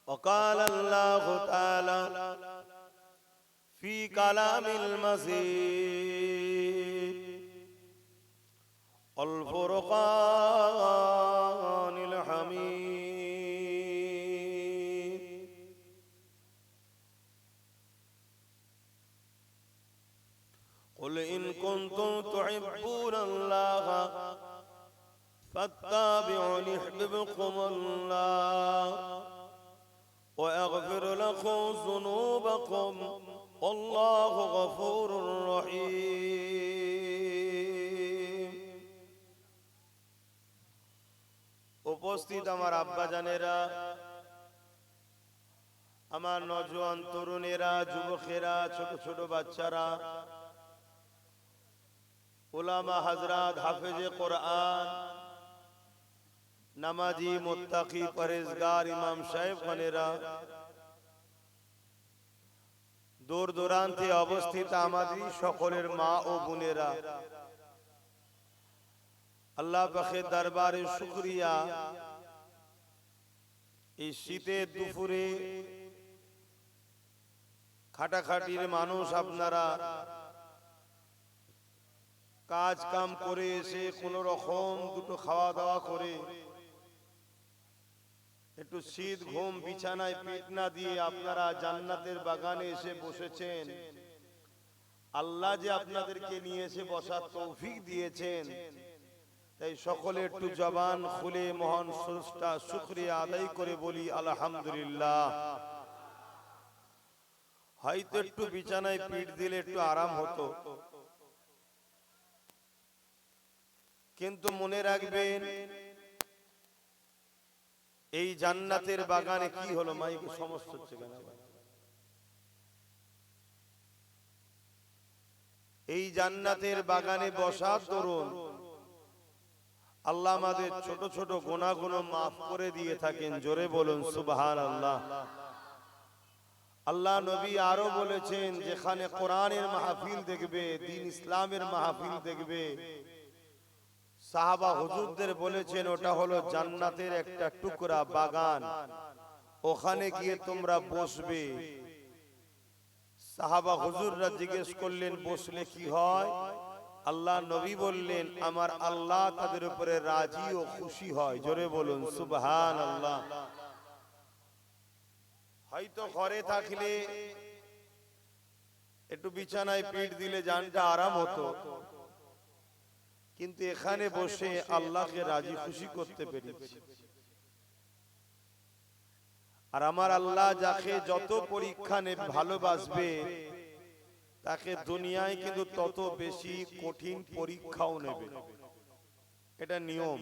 وقال الله تعالى في كلام المجيد الفرقان الحميد قل إن كنتم تحبون الله فاتبعوني يحببكم الله ويغفر لكم ذنوبكم والله غفور رحيم উপস্থিত আমার আব্বা জানেরা আমার নওজোয়ান তরুণেরা যুবকেরা ছোট ছোট বাচ্চারা উলামা হযরত হাফেজে কোরআন নামাজি মুত্তাকি পরহেজগার ইমাম সাহেব খানেরা দূর দূরান্তে অবস্থিত আমাদের সকলের মা ও বোনেরা আল্লাহ পাকের দরবারে শুকরিয়া এই শীতের দুপুরে খাটাখাটির মানুষ আপনারা কাজ কাম করে এসে কোন রকম দুটো খাওয়া দাওয়া করে একটু শীত ঘুম বিছানায় পিঠ না দিয়ে আপনারা জান্নাতের বাগানে এসে বসেছেন। আল্লাহ যে আপনাদেরকে নিয়ে এসে বসার তৌফিক দিয়েছেন, তাই সকলে একটু জবান খুলে মহান স্রষ্টা শুকরিয়া আদায় করে বলি আলহামদুলিল্লাহ। হয়তো একটু বিছানায় পিঠ দিলে একটু আরাম হতো, কিন্তু মনে রাখবেন এই জান্নাতের বাগানে কি হলো? মাইকে সমস্যা হচ্ছে কেন? এই জান্নাতের বাগানে বসার দরুন আল্লাহ আমাদের ছোট ছোট গুনাহগুলো মাফ করে দিয়ে থাকেন। জোরে বলুন সুবহানাল্লাহ। আল্লাহ নবী আরো বলেছেন, যেখানে কোরআনের মাহফিল দেখবে, দ্বীন ইসলামের মাহফিল দেখবে, সাহাবা হুজুরদের বলেছেন ওটা হলো জান্নাতের একটা টুকরা বাগান, ওখানে গিয়ে তোমরা বসবে। সাহাবা হুজুররা জিজ্ঞেস করলেন বসলে কি হয়? আল্লাহ নবী বললেন, আমার আল্লাহ তাদের উপরে রাজি ও খুশি হয়। জোরে বলুন সুবহানাল্লাহ। হয়তো ঘরে থাকলে একটু বিছানায় পিঠ দিলে জানটা আরাম হতো, কিন্তু এখানে বসে আল্লাহকে রাজি খুশি করতে পেরেছি। আর আমার আল্লাহ যাকে যত পরীক্ষা নেবে, ভালোবাসবে, তাকে দুনিয়ায় কিন্তু তত বেশি কঠিন পরীক্ষাও নেবে। এটা নিয়ম।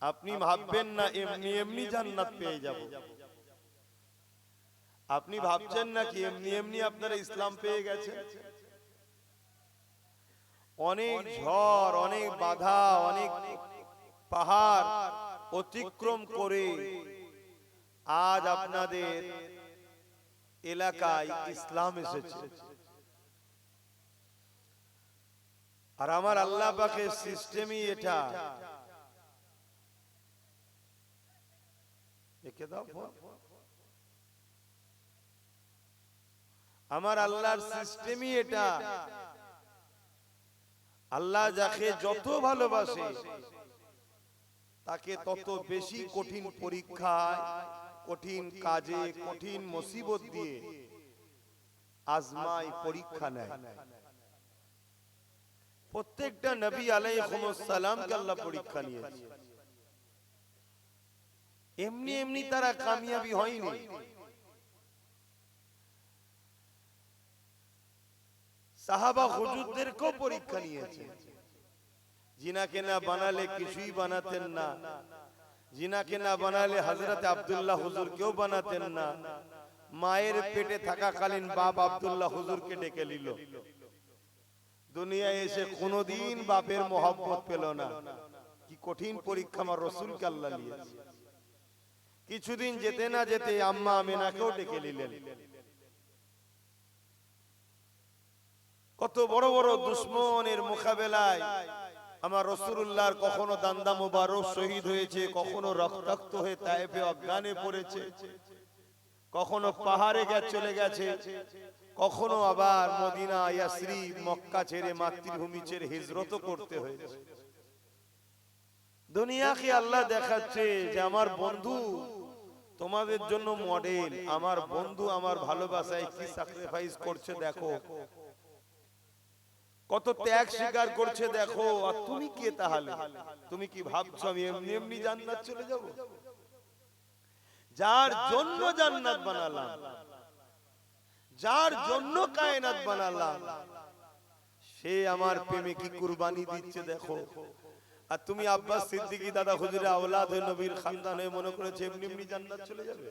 আপনি ভাববেন না এমনি এমনি জান্নাত পেয়ে যাব। আপনি ভাবছেন না কি এমনি এমনি আপনারা ইসলাম পেয়ে গেছেন? অনেক ঝড়, অনেক বাধা, অনেক পাহাড় অতিক্রম করে আজ আপনাদের এলাকায় ইসলাম এসেছে। আর আমার আল্লাহ পাকের সিস্টেমই এটা। আমার আল্লাহর সিস্টেমই এটা। আল্লাহ যাকে যত ভালোবাসে তাকে তত বেশি কঠিন পরীক্ষায়, কঠিন কাজে, কঠিন মুসিবত দিয়ে আজমায়, পরীক্ষা নেয়। প্রত্যেকটা নবী আলাইহিস সালামকে আল্লাহ পরীক্ষা নিয়েছে। এমনি এমনি তারা কামিয়াবি হয়নি। সাহাবা হুজুরদেরকেও পরীক্ষা নিয়েছে। জিনাকে না বানালে কিছুই বানাতেন না, জিনাকে না বানালে হযরত আব্দুল্লাহ হুজুরকেও বানাতেন না। মায়ের পেটে থাকাকালীন বাপ আব্দুল্লাহ হুজুরকে ডেকে নিল। দুনিয়ায় এসে কোনোদিন বাপের মহব্বত পেল না। কি কঠিন পরীক্ষা আমার রাসূলকে আল্লাহ নিয়েছে। কিছুদিন যেতে না যেতে আম্মা আমিনাকেও ডেকে নিলেন। কত বড় বড় দুশমনের মোকাবেলায় আমার রাসূলুল্লাহর কখনো দান্দা মোবারক শহীদ হয়েছে, কখনো রক্তাক্ত হয়ে তায়েফে অজ্ঞানে পড়েছে, কখনো পাহাড়ে চলে গেছে, কখনো আবার মদিনা, ইয়াসরিব, মক্কা ছেড়ে, মাতৃভূমি ছেড়ে হিজরত করতে হয়েছে। দুনিয়াকে আল্লাহ দেখাচ্ছে যে আমার বন্ধু তোমাদের জন্য মডেল। আমার বন্ধু আমার ভালোবাসায় কি স্যাক্রিফাইস করছে দেখো, কত ত্যাগ স্বীকার করছে দেখো। আর তুমি কে তাহলে? তুমি কি ভাবছো আমি এমনি এমনি জান্নাত চলে যাব? যার জন্য জান্নাত বানালাম, যার জন্য কায়নাত বানালাম, সে আমার প্রেমে কি কুরবানি দিচ্ছে দেখো। আর তুমি আব্বাস সিদ্দিকী দাদা হুজুরের আওলাদ হয়ে নবীর খানদান হয়ে মনে করেছে এমনি এমনি জান্নাত চলে যাবে?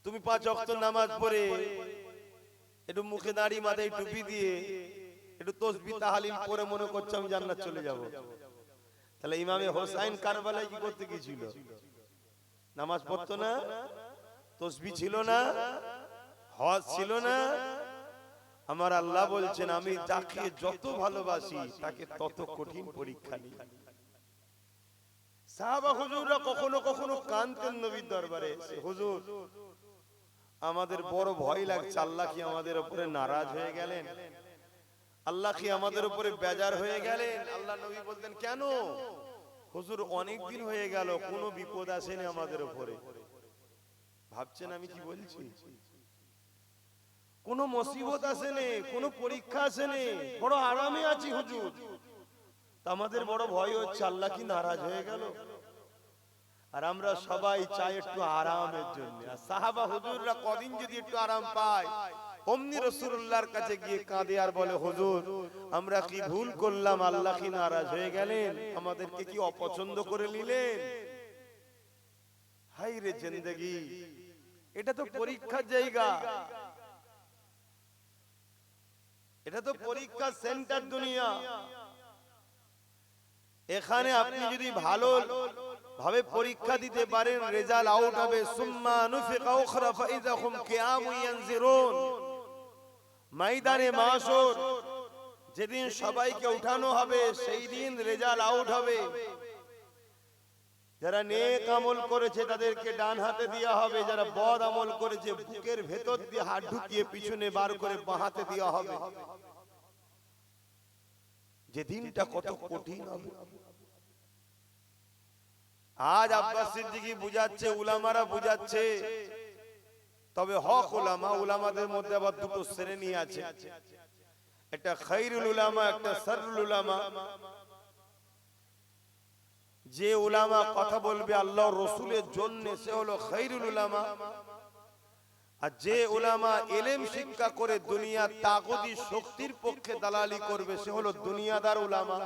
তুমি 5 ওয়াক্ত নামাজ পড়ে একটু মুখে দাড়ি মাথায় টুপি দিয়ে একটু তাসবিহ তাহলিল পড়ে মনে করছো আমি জান্নাত চলে যাব? তাহলে ইমামে হোসেন কারবালায় কি করতে গিয়েছিল? নামাজ পড়তো না, তাসবিহ ছিল না, হজ ছিল না। আমার আল্লাহ বলছেন আমি যাকে যত ভালোবাসি তাকে তত কঠিন পরীক্ষা নিই। সাহাবা হুজুররা কখনো কখনো কাঁদতেন নবীর দরবারে, হুজুর আমাদের বড় ভয় লাগছে, আল্লাহ কি আমাদের উপরে নারাজ হয়ে গেলেন? আল্লাহ কি আমাদের উপরে বেজার হয়ে গেলেন? আল্লাহ নবী বলতেন কেন? হুজুর অনেক দিন হয়ে গেল কোনো বিপদ আসেনি আমাদের উপরে। ভাবছেন আমি কি বলছি? কোনো মুসিবত আসেনি, কোনো পরীক্ষা আসেনি, বড় আরামে আছি হুজুর। আমাদের বড় ভয় হচ্ছে আল্লাহ কি নারাজ হয়ে গেল? আর আমরা সবাই চাই একটু আরামের জন্য। আর সাহাবা হুজুররা কদিন যদি একটু আরাম পায়, অমনি রাসূলুল্লাহর কাছে গিয়ে কাঁদে আর বলে, হুজুর আমরা কি ভুল করলাম, আল্লাহ কি নারাজ হয়ে গেলেন, আমাদেরকে কি অপছন্দ করে নিলেন? হাই রে জিন্দেগি, এটা তো পরীক্ষার জায়গা, এটা তো পরীক্ষার সেন্টার দুনিয়া। এখানে আপনি যদি ভালো ভাবে পরীক্ষা দিতে পারেন, রেজাল্ট আউট হবে। সুম্মা নুফিকা উখরা ফাইযাহুম কিয়ামুন ইয়ানজিরুন, ময়দানে মাশর যেদিন সবাইকে উঠানো হবে, সেই দিন রেজাল্ট আউট হবে। যারা নেক আমল করেছে তাদেরকে ডান হাতে দেওয়া হবে, যারা বদ আমল করেছে বুকের ভেতর দিয়ে হাত ঢুকিয়ে পিছনে বার করে বাঁ হাতে দেওয়া হবে। যে দিনটা কত কঠিন হবে। আজ আব্বাস সিদ্দিকী বুঝাচ্ছে, উলামারা বুঝাচ্ছে, তবে হক উলামা, উলামাদের মধ্যে আবার দুটো শ্রেণী আছে, একটা খায়রুল উলামা, একটা শাররুল উলামা। যে উলামা কথা বলবে আল্লাহর রাসূলের জন্য, সে হলো খায়রুল উলামা। আর যে উলামা ইলম শিক্ষা করে দুনিয়ার তাগুতি শক্তির পক্ষে দালালি করবে, সে হলো দুনিয়াদার উলামা।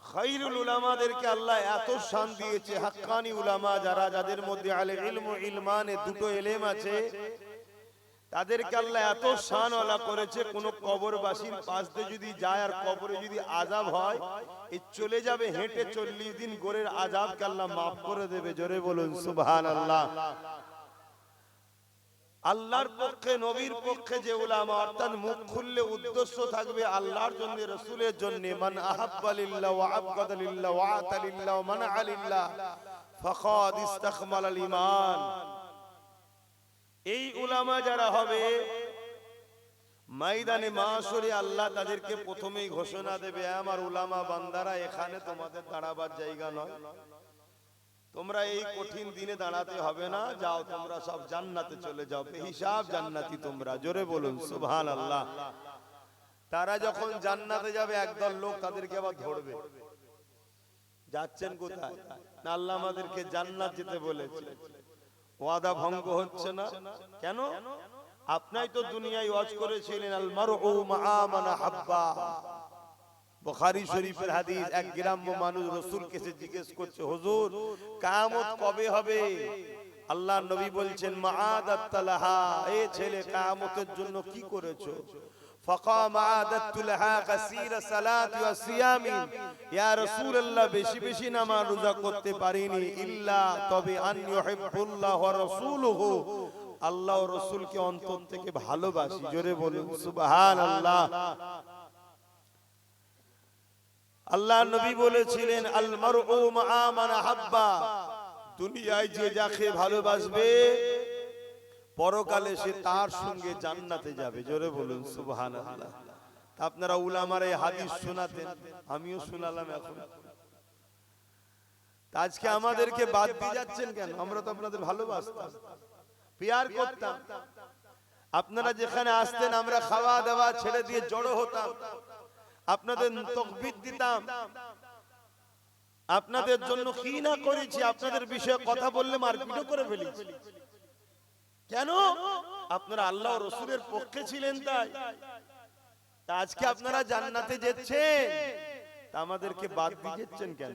খায়রুল উলামাদেরকে আল্লাহ এত শান দিয়েছে, হাক্কানি উলামা যারা, যাদের মধ্যে আলে ইলম ও ইলমানে দুটো এলেম আছে, তাদেরকে আল্লাহ এত শান ওয়ালা করেছে, কোন কবরবাসীর পাশ দিয়ে যদি যায় আর কবরে যদি আযাব হয়, এই চলে যাবে হেঁটে 40 দিন গোরের আযাবকে আল্লাহ maaf করে দেবে। জোরে বলুন সুবহানাল্লাহ। আল্লাহর পক্ষে, নবীর পক্ষে যে উলামা, অর্থাৎ মুখ খুললে উদ্দেশ্য থাকবে আল্লাহর জন্য, রাসূলের জন্য। মান আহাব্বা লিল্লাহ ওয়া আবগাদা লিল্লাহ ওয়া আতা লিল্লাহ ওয়া মানআ লিল্লাহ ফাকাদ ইসতাকমালাল ঈমান। এই উলামা যারা হবে, ময়দানে মাশরে আল্লাহ তাদেরকে প্রথমেই ঘোষণা দেবে, আমার উলামা বান্দারা, এখানে তোমাদের দাঁড়াবার জায়গা নয়, তোমরা এই কঠিন দিনে দাঁড়াতে হবে না, যাও তোমরা সব জান্নাতে চলে যাও, বেহিসাব জান্নাতি তোমরা। জোরে বলুন সুবহানাল্লাহ। তারা যখন জান্নাতে যাবে, একদল লোক তাদেরকে আবার ধরবে, যাচ্ছেন কোথায়? না আল্লাহ আমাদেরকে জান্নাত যেতে বলেছে, ওয়াদা ভঙ্গ হচ্ছে না কেন? আপনি তো দুনিয়ায় ওয়াজ করেছিলেন, আল মারউ মা মান হাব্বা। বুখারী শরীফের হাদিস। এক গ্রাম্য মানুষ রাসূলকে এসে জিজ্ঞেস করছে, হুজুর কিয়ামত কবে হবে? আল্লাহর নবী বলছেন, মাআদাত লাহা, এই ছেলে কিয়ামতের জন্য কি করেছো? ফাকাম আদাত লাহা কাসীর সালাত ওয়া সিয়াম। ইয়া রাসূলুল্লাহ, বেশি বেশি নামাজ রোজা করতে পারিনি, ইল্লা তবে আন ইউহিব্বুল্লাহ ওয়া রাসূলুহু, আল্লাহ ও রাসূলকে অন্তর থেকে ভালোবাসি। জোরে বলুন সুবহানাল্লাহ। আল্লাহর নবী বলেছিলেন, আল মারউ মা মান হাব্বা, দুনিয়ায় যে যাকে ভালোবাসবে পরকালে সে তার সঙ্গে জান্নাতে যাবে। জোরে বলুন সুবহানাল্লাহ। আপনারা উলামারা এই হাদিস শোনাতেন, আমিও শোনালাম এখন। আজকে আমাদেরকে বাদ দিয়ে যাচ্ছেন কেন? আমরা তো আপনাদের ভালোবাসতাম, প্যার করতাম। আপনারা যেখানে আসতেন আমরা খাওয়া দাওয়া ছেড়ে দিয়ে জড়ো হতাম, আপনাদের তাকবীর দিতাম, আপনাদের জন্য কি না করেছি, আপনাদের বিষয়ে কথা বললে মারপিটও করে ফেলেছি। কেন? আপনারা আল্লাহ ও রাসূলের পক্ষে ছিলেন তাই। তা আজকে আপনারা জান্নাতে যাচ্ছেন, তা আমাদেরকে বাদ দিয়ে যাচ্ছেন কেন?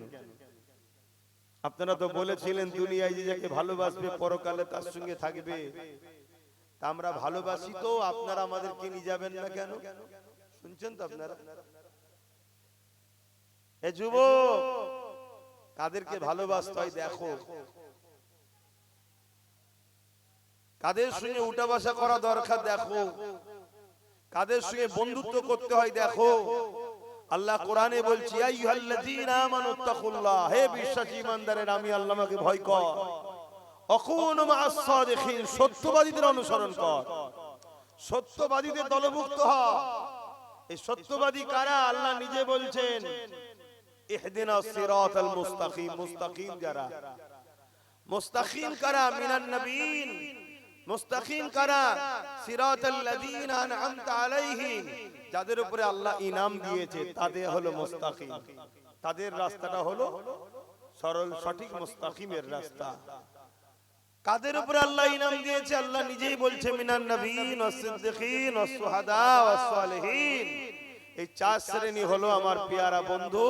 আপনারা তো বলেছিলেন দুনিয়ায় যে যাকে ভালোবাসবে পরকালে তার সঙ্গে থাকবে। তা আমরা ভালোবাসি তো, আপনারা আমাদেরকে নিয়ে যাবেন না কেন? শুনছেন তো আপনারা? এ যুবক, কাদেরকে ভালোবাসতে হয় দেখো, কাদের সঙ্গে উঠা বসা করা দরকার দেখো, কাদের সঙ্গে বন্ধুত্ব করতে হয় দেখো। আল্লাহ কোরআনে বলছি, আইয়ুহাল্লাযীনা আমানুত্তাকুল্লাহ, হে বিশ্বাসী ইমানদারেরা, আমি আল্লাহকে ভয় কর। অকুনু মা'আস সাদিকিন, সত্যবাদীদের অনুসরণ কর, সত্যবাদীদের দলভুক্ত হ। এই সত্যবাদী কারা? আল্লাহ নিজে বলছেন, ইহদিনাস সিরাতাল মুস্তাকিম। মুস্তাকিম যারা, মুস্তাকিম কারা? মিনান নবীন। মুস্তাকিম কারা? সিরাতাল্লাযীনা আন'আমতা আলাইহিম, যাদের উপরে আল্লাহ ইনাম দিয়েছে তাদের হলো মুস্তাকিম। তাদের রাস্তাটা হলো সরল সঠিক মুস্তাকিমের রাস্তা। কাদের উপরে আল্লাহ ইনাম দিয়েছে? আল্লাহ নিজেই বলছে মিনান নবিয়্যিন ওয়াস সিদ্দিকিন ওয়াস শুহাদা ওয়াস সালিহিন। এই চার শ্রেণী হলো আমার পেয়ারা বন্ধু,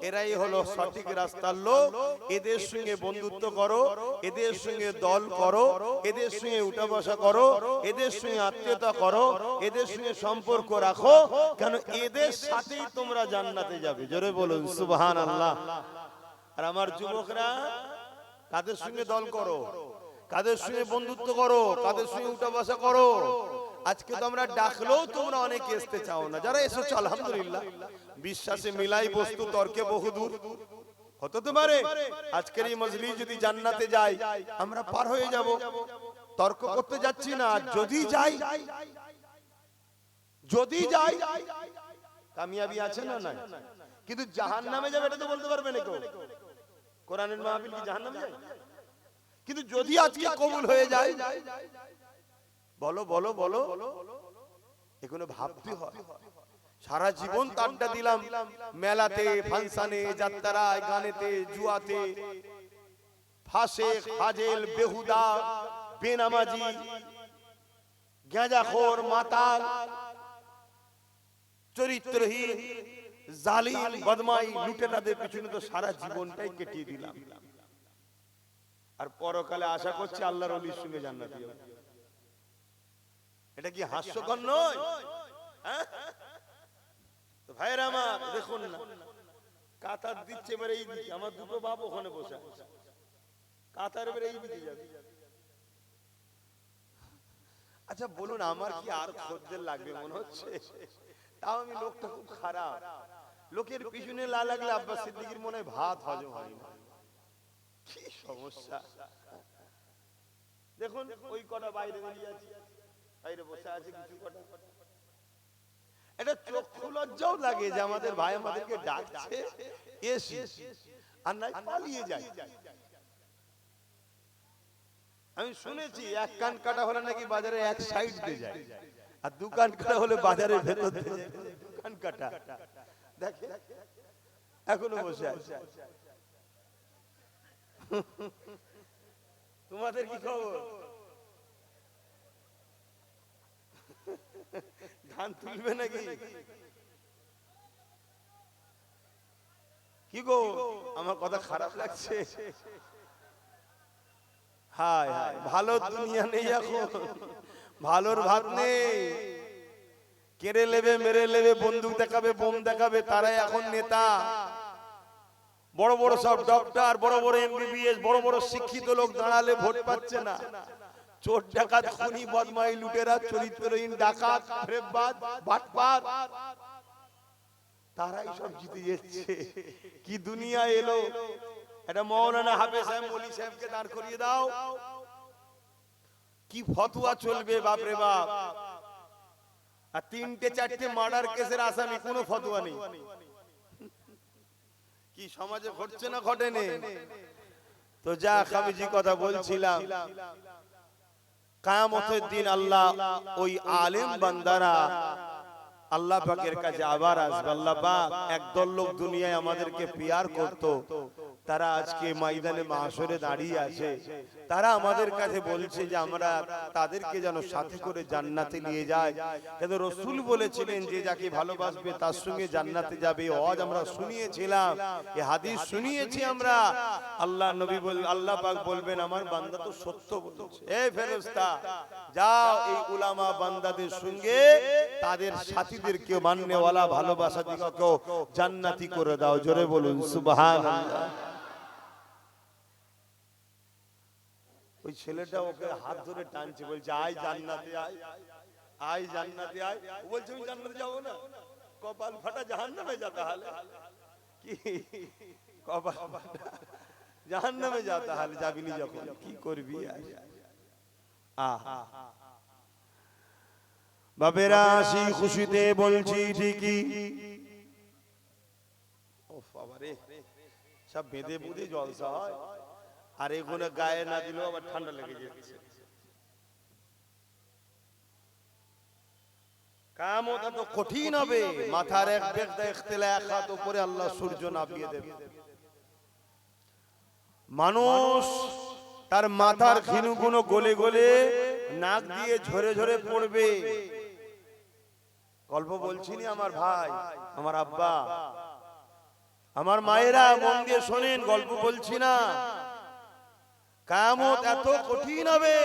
এরাই হলো সঠিক রাস্তার লোক। এদের সঙ্গে বন্ধুত্ব করো, এদের সঙ্গে দল করো, এদের সঙ্গে উঠা বসা করো, এদের সঙ্গে আত্মীয়তা করো, এদের সঙ্গে সম্পর্ক রাখো, কেন এদের সাথেই তোমরা জান্নাতে যাবে। জোরে বলুন সুবহানাল্লাহ। আর আমার যুবকরা, কাদের সঙ্গে দল করো, কাদের সঙ্গে বন্ধুত্ব করো, কাদের সঙ্গে উঠা বসা করো। আজকে তো আমরা ডাকলেও তোমরা অনেকে আসতে চাও না, যারা এসেছো আলহামদুলিল্লাহ। বিশ্বাসে মিলাই বস্তু, তর্কে বহুদূর। হতে পারে আজকের এই মজলিস যদি জান্নাতে যায়, আমরা পার হয়ে যাব। তর্ক করতে যাচ্ছি না। যদি যাই, যদি যাই কামিয়াবি আছে না নাই? কিন্তু জাহান্নামে যাবে এটা তো বলতে পারবে না কেউ। কোরআনের মাহফিল কি জাহান্নামে যায়? কিন্তু যদি আজকে কবুল হয়ে যায়, বলো বলো বলো, এগুলো ভাবতে হয়। সারা জীবন আড্ডা দিলাম মেলাতে, ফাংশনে, যাত্রায়, গানেতে, জুয়াতে, ফাঁসে, ফাজেল, বেহুদা, বেনামাজি, গাঁজাখোর, মাতাল, চরিত্রহীন, জালিম, বদমাই, লুটেরাদের পিছনে তো সারা জীবনটাই কেটিয়ে দিলাম। আর পরকালে আশা করছি আল্লাহর ওলির সঙ্গে জান্নাতি হবে। এটা কি হাস্যকর নয়? তো ভাইরা আমার দেখুন না, কাতার দিচ্ছে এবারে এই দিকে, আমার দুটো বাপ ওখানে বসে আছে, কাতার এবারে এই দিকে যাবে। আচ্ছা বলুন, আমার কি আর খদ্দের লাগবে মনে হচ্ছে? তাও আমি লোকটা খুব খারাপ, লোকের পিছনে লা লাগলে আব্বাস সিদ্দিকীর মনে হয় ভাত হজম হয় না। কি সমস্যা দেখুন, ওই কটা বাইরে বেরিয়ে আছে, বাইরে বসে আছে কিছু কটা। এটা চক্ষু লজ্জাও লাগে যে আমাদের ভাই আমাদেরকে ডাকছে, এসি আর নাই পালিয়ে যায়। আমি শুনেছি এক কান কাটা হলে নাকি বাজারে এক সাইড দিয়ে যায়, আর দু কান কাটা হলে বাজারের ভেতর দিয়ে যায়। দু কান কাটা দেখে এখনো বসে আছে। তোমাদের কি খবর? ধান তুলবে নাকি? কি গো, আমার কথা খারাপ লাগছে? হায় হায়, ভালো দুনিয়া নেই এখন, ভালোর ভাত নেই। কেড়ে নেবে, মেরে নেবে, বন্দুক দেখাবে, বোম দেখাবে, তারাই এখন নেতা। বড় বড় সব ডক্টর, বড় বড় এমবিবিএস, বড় বড় শিক্ষিত লোক দাঁড়ালে ভোট পাচ্ছে না। চোর ডাকাত, খুনি, বদমাই, লুটেরা, চরিত্রহীন, ডাকাত, ফেরেববাজ, বাটপার, তারাই সব জিতে যাচ্ছে। কি দুনিয়া এলো! এটা মাওলানা হাফেজ সাহেব, মৌলী সাহেবকে দাঁড় করিয়ে দাও, কি ফতোয়া চলবে বাপরে বাপ। আর তিনটে চারটে মার্ডার কেসের আসামি, কোনো ফতোয়া নেই। কি সমাজে ঘটছে না ঘটেনি? তো যা আমি যে কথা বলছিলাম, কিয়ামতের দিন আল্লাহ ওই আলেম বান্দারা আল্লাহ পাকের কাছে আবার আসবে। আল্লাহ পাক একদল লোক দুনিয়ায় আমাদেরকে পিয়ার করত, তারা আজকে ময়দানে মাহশরে দাঁড়িয়ে আছে। তারা আমাদের কাছে বলছে যে আমরা তাদেরকে যেন সাথে করে জান্নাতে নিয়ে যায়। কিন্তু রাসূল বলেছিলেন যে যাকে ভালোবাসবে তার সঙ্গে জান্নাতে যাবে। আজ আমরা শুনিয়েছিলাম, এই হাদিস শুনিয়েছি আমরা। আল্লাহ নবী আল্লাহ পাক বলবেন আমার বান্দা তো সত্য বলছে। এই ফেরেশতা যাও এই উলামা বান্দাদের সঙ্গে তাদের সাথীদেরকে মাননেওয়ালা, ভালোবাসা দিগকে জান্নাতি করে দাও। জোরে বলুন সুবহানাল্লাহ। ওই ছেলেটা ওকে হাত ধরে টানছে, বলছে আয় জান্নাতে আয়, আয় জান্নাতে আয়। ও বলছে আমি জান্নাতে যাব না, কপাল ফাটা জাহান্নামে যেতে হলে। কি কপাল ফাটা জাহান্নামে যেতে হলে যাবিনি যখন, কি করবি? আহা বাবেরা, আসি খুশিতে বলছি ঠিকই। ও বাবারে, সব বেঁধে বুঝে জলসা হয়, আর এগুলো গায়ে না দিলেও আবার ঠান্ডা লেগে যাচ্ছে। কিয়ামত তো কঠিন হবে, মাথার এক বেগদা ইখতিলা এক হাত উপরে আল্লাহ সূর্য নামিয়ে দেবে। মানুষ তার মাথার খিনুগুলো গলে গলে নাক দিয়ে ঝরে ঝরে পড়বে। গল্প বলছি না আমার ভাই, আমার আব্বা, আমার মায়েরা, মন দিয়ে শোনেন, গল্প বলছি না। কিয়ামত এত কঠিন হবে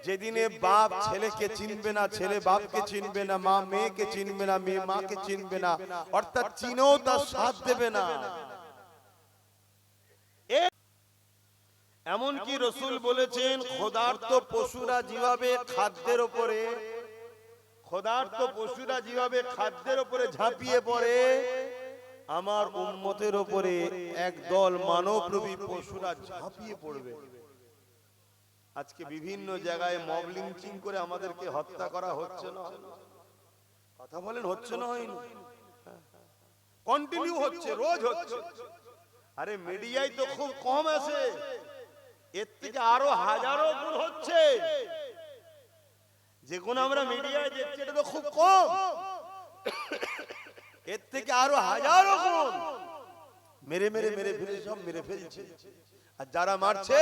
যেদিনে বাপ ছেলেকে চিনবে না, ছেলে বাপকে চিনবে না, মা মেয়েকে চিনবে না, মেয়ে মাকে চিনবে না, অর্থাৎ চিনেও তার সাথ দেবে না। এমনকি রাসূল বলেছেন, ক্ষুধার্ত পশুরা যেভাবে খাদ্যের উপরে ঝাঁপিয়ে পড়ে, আমার উম্মতের উপরে একদল মানবরূপী পশুরা ঝাঁপিয়ে পড়বে। আজকে বিভিন্ন জায়গায় মব লিঞ্চিং করে আমাদেরকে হত্যা করা হচ্ছে না? কথা বলেন, হচ্ছে না? হয়নি? কন্টিনিউ হচ্ছে, রোজ হচ্ছে। আরে মিডিয়ায় তো খুব কম আছে, এর থেকে আরো হাজারো গুণ হচ্ছে। যে কোন আমরা মিডিয়ায় দেখছি এটা তো খুব কম, এর থেকে আরো হাজারো গুণ মেরে ফেলে সব মেরে ফেলছে। আর যারা মারছে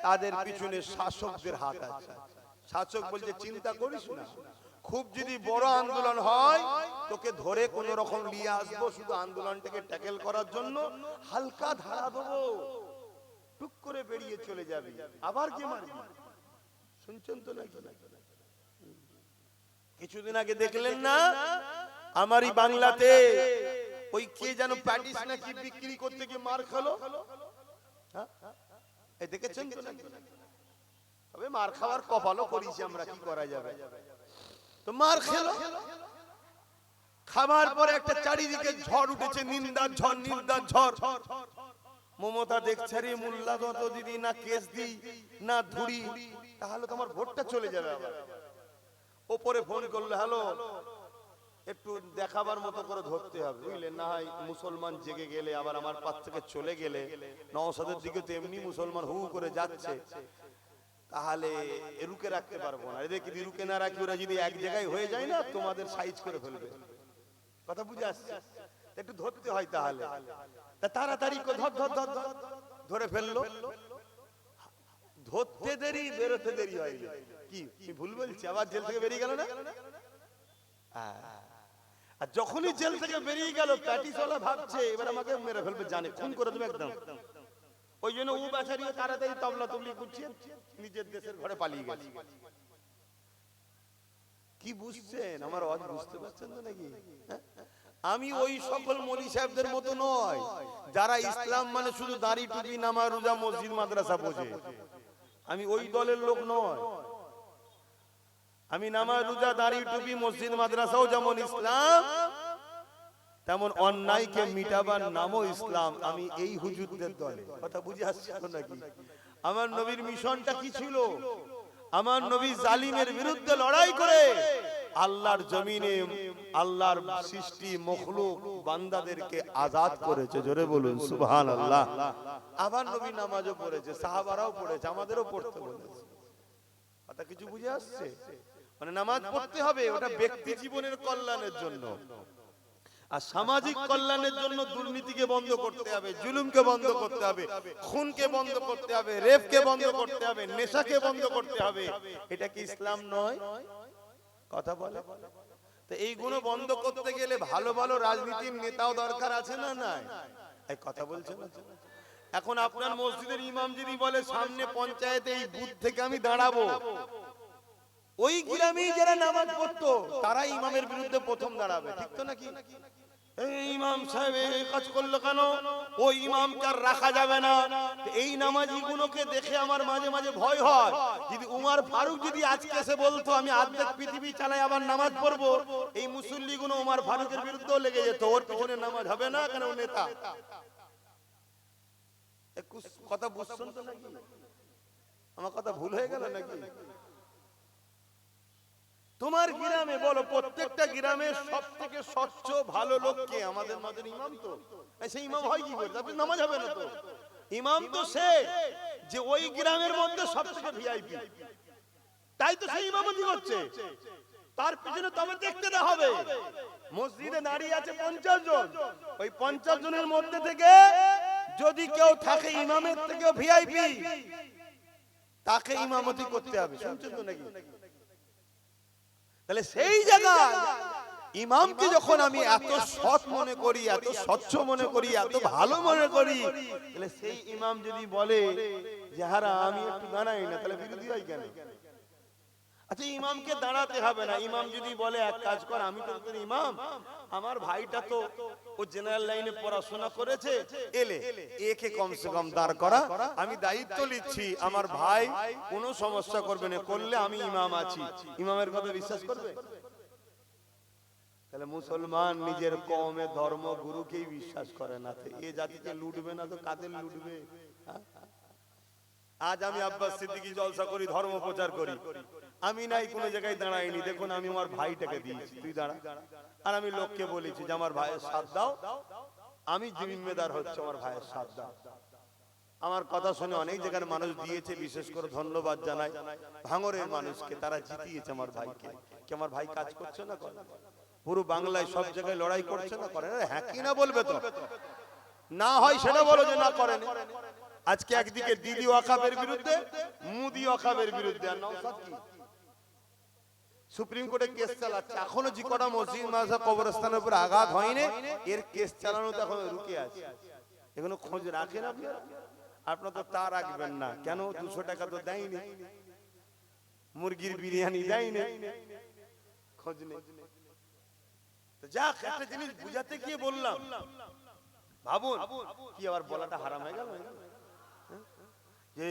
তাদের পিছনে শাসকদের হাত আছে। শাসক বলছে চিন্তা করিস না, খুব যদি বড় আন্দোলন হয় তোকে ধরে কোন রকম নিয়ে আসবো, শুধু আন্দোলনটাকে ট্যাকেল করার জন্য হালকা ধারা দেবো, টুক করে বেরিয়ে চলে যাবে, আবার কে মারবি? শুনছেন তো নাকি? কিছুদিন আগে দেখলেন না আমারই বাংলাতে ওই কে যেন প্যাটিস নাকি বিক্রি করতে গিয়ে মার খেলো? দেখেছেন তো নাকি? তবে মার খাওয়ার কপালও করেছি আমরা, কি করা যাবে। তো মার খেলো, খাবার পরে একটা চারিদিকে ঝড় উঠেছে, নিন্দার ঝড়। মমতা দেখছে রে মোল্লা যত দিদি না কেস দিই না ধুরি, তাহলে তোমার ভোটটা চলে যাবে। আবার ওপরে ফোন করলো, হ্যালো, একটু দেখাবার মতো করে ধরতে হবে, বুঝলেন না? হয় মুসলমান জেগে গেলে আবার আমার পাশ থেকে চলে গেলে, নওশাদের দিকে তো এমনি মুসলমান হু করে যাচ্ছে, তাহলে রুকে রাখতে পারবো না। এদের যদি রুকে না রাখি, ওরা যদি এক জায়গায় হয়ে যায় না, তোমাদের সাইজ করে ফেলবে। কথা বুঝে আসছে? একটু ধরতে হয়, তাহলে তাড়াতাড়ি ধরে ফেললো। ধরতে দেরি, বেরোতে দেরি হয়। কি ভুল বলছি? আবার জেল থেকে বেরিয়ে গেল না? আর যখনই জেল থেকে বেরিয়ে গেল, প্যাটিসওয়ালা ভাবছে এবার আমাকে মেরে ফেলবে, জানে, খুন করে দেবে একদম। ওই জন্য ও বেচারিও তাড়াতাড়ি তবলা তবলি করছে, নিজের দেশের ঘরে পালিয়ে গেছে। কি বুঝছেন? আমার আওয়াজ বুঝতে পারছেন তো নাকি? আমি ওই সকল মৌলী সাহেবদের মতো নয় যারা ইসলাম মানে শুধু দাড়ি টুপি নামাজ রোজা মসজিদ মাদ্রাসা বোঝে। আমি ওই দলের লোক নয়। আমি নামাজ রোজা দাড়ি টুপি মসজিদ মাদ্রাসাও যেমন ইসলাম, তেমন অন্যায়কে মিটাবার নামও ইসলাম। আমি এই হুজুরদের দলে। কথা বুঝে আসছে নাকি? আমার নবীর মিশনটা কি ছিল? আমার নবী জালিমের বিরুদ্ধে লড়াই করে আল্লাহর জমিনে আল্লাহর সৃষ্টি মখলুক বান্দাদেরকে আজাদ করেছে। জোরে বলুন সুবহানাল্লাহ। আবার নবী নামাজও পড়েছে, সাহাবারাও পড়েছে, আমাদেরও পড়তে বলেছে। কথা কিছু বুঝে আসছে? মানে নামাজ পড়তে হবে, ওটা ব্যক্তি জীবনের কল্যাণের জন্য, আর সামাজিক কল্যাণের জন্য। দুর্নীতিকে বন্ধ করতে হবে, জুলুমকে বন্ধ করতে হবে, খুনকে বন্ধ করতে হবে, রেপকে বন্ধ করতে হবে, নেশাকে বন্ধ করতে হবে। এটা কি ইসলাম নয়? কথা বলে। তো এইগুলো বন্ধ করতে গেলে ভালো ভালো রাজনীতির নেতাও দরকার আছে না? নাই? এই কথা বলছেন না? এখন আপনার মসজিদের ইমাম যদি বলে সামনে পঞ্চায়েতে এই বুথ থেকে আমি দাঁড়াবো, ওই গ্রামেই যারা নামাজ পড়তো তারা ইমামের বিরুদ্ধে প্রথম দাঁড়াবে, ঠিক তো নাকি? এই ইমাম সাহেব এই কাজ করলো কেন? ওই ইমামকে আর রাখা যাবে না। এই নামাজি গুলোকে দেখে আমার মাঝে মাঝে ভয় হয়, যদি উমর ফারুক যদি আজকে এসে বলতো আমি অর্ধেক পৃথিবী চালাই আবার নামাজ পড়বো, এই মুসল্লি গুলো উমর ফারুকের বিরুদ্ধেও লেগে যেত, ওর পিছনে নামাজ হবে না কেন? ও নেতা। কথা বুঝছেন তো নাকি? আমার কথা ভুল হয়ে গেল নাকি? তোমার গ্রামে বলো, প্রত্যেকটা গ্রামে সব থেকে স্বচ্ছ ভালো লোক কে? আমাদের মাঝে ইমাম। তো সেই ইমাম হয় কি করে? তারপরে নামাজ হবে না তো? ইমাম তো সে যে ওই গ্রামের মধ্যে সব থেকে ভিআইপি, তাই তো সেই ইমামতি করছে। তার পিছনে তবে দেখতে দেওয়া হবে। মসজিদে দাঁড়িয়ে আছে 50 জন, ওই 50 জনের মধ্যে থেকে যদি কেউ থাকে ইমামের থেকেও ভিআইপি, তাকে ইমামতি করতে হবে, শুনছেন তো নাকি? তাহলে সেই জায়গায় ইমামকে যখন আমি এত সৎ মনে করি, এত স্বচ্ছ মনে করি, এত ভালো মনে করি, তাহলে সেই ইমাম যদি বলে যে হারা আমি একটু দাঁড়াই না, তাহলে বিরোধী হয় কেন? আচ্ছা, ইমামকে দাঁড়াতে হবে না, ইমাম যদি বলে এক কাজ কর, আমি তো তোর ইমাম, আমার ভাইটা তো ও জেনারেল লাইনে পড়াশোনা করেছে, এলে একে কমসে কম দাঁড় করা, আমি দায়িত্ব নিচ্ছি, আমার ভাই কোনো সমস্যা করবে না, করলে আমি ইমাম আছি, ইমামের কথা বিশ্বাস করবে? তাহলে মুসলমান নিজের কওমে ধর্ম গুরুকেই বিশ্বাস করে না, এ জাতিকে লুটবে না তো কাদের লুটবে? আজ আমি আব্বাস সিদ্দিকী জলসা করি, ধর্ম প্রচার করি, আমি নাই কোনো জায়গায় দাঁড়াইনি, দেখুন আমি আমার ভাইটাকে দিয়েছি, তুই দাঁড়া, আর আমি লোককে বলেছি যে আমার ভাইয়ের সাথ দাও, আমি জিম্মেদার হচ্ছে আমার ভাইয়ের সাথ দাও। আমার কথা শুনে অনেক জায়গার মানুষ দিয়েছে, বিশেষ করে ধন্যবাদ জানাই ভাঙরের মানুষকে, তারা জিতিয়েছে আমার ভাইকে। কি আমার ভাই কাজ করছে না করে? পুরো বাংলায় সব জায়গায় লড়াই করছে না করে? হ্যাঁ কি না বলবে তো? না হয় সেটা বলো যে না করেন। আজকে একদিকে দিদি ওয়াকাবের বিরুদ্ধে, মুদি ওয়াকাবের বিরুদ্ধে, আর নওশাদ কি সুপ্রিম কোর্টে কেস চালাচ্ছে, এখনো যে কটা মসজিদ মাদ্রাসা কবরস্থানের উপর আঘাত হয়নি, এর কেস চালানো তো এখন রুকে আছে। এগুলো খোঁজ রাখেন আপনারা? আপনারা তো তা রাখবেন না কেন? 200 টাকা তো দেয়নি, মুরগির বিরিয়ানি দেয়নি, খোঁজ নেই। তো যাক, একটা জিনিস বুঝাতে গিয়ে বললাম, ভাবুন কি আবার বলাটা হারাম হয়ে গেল যে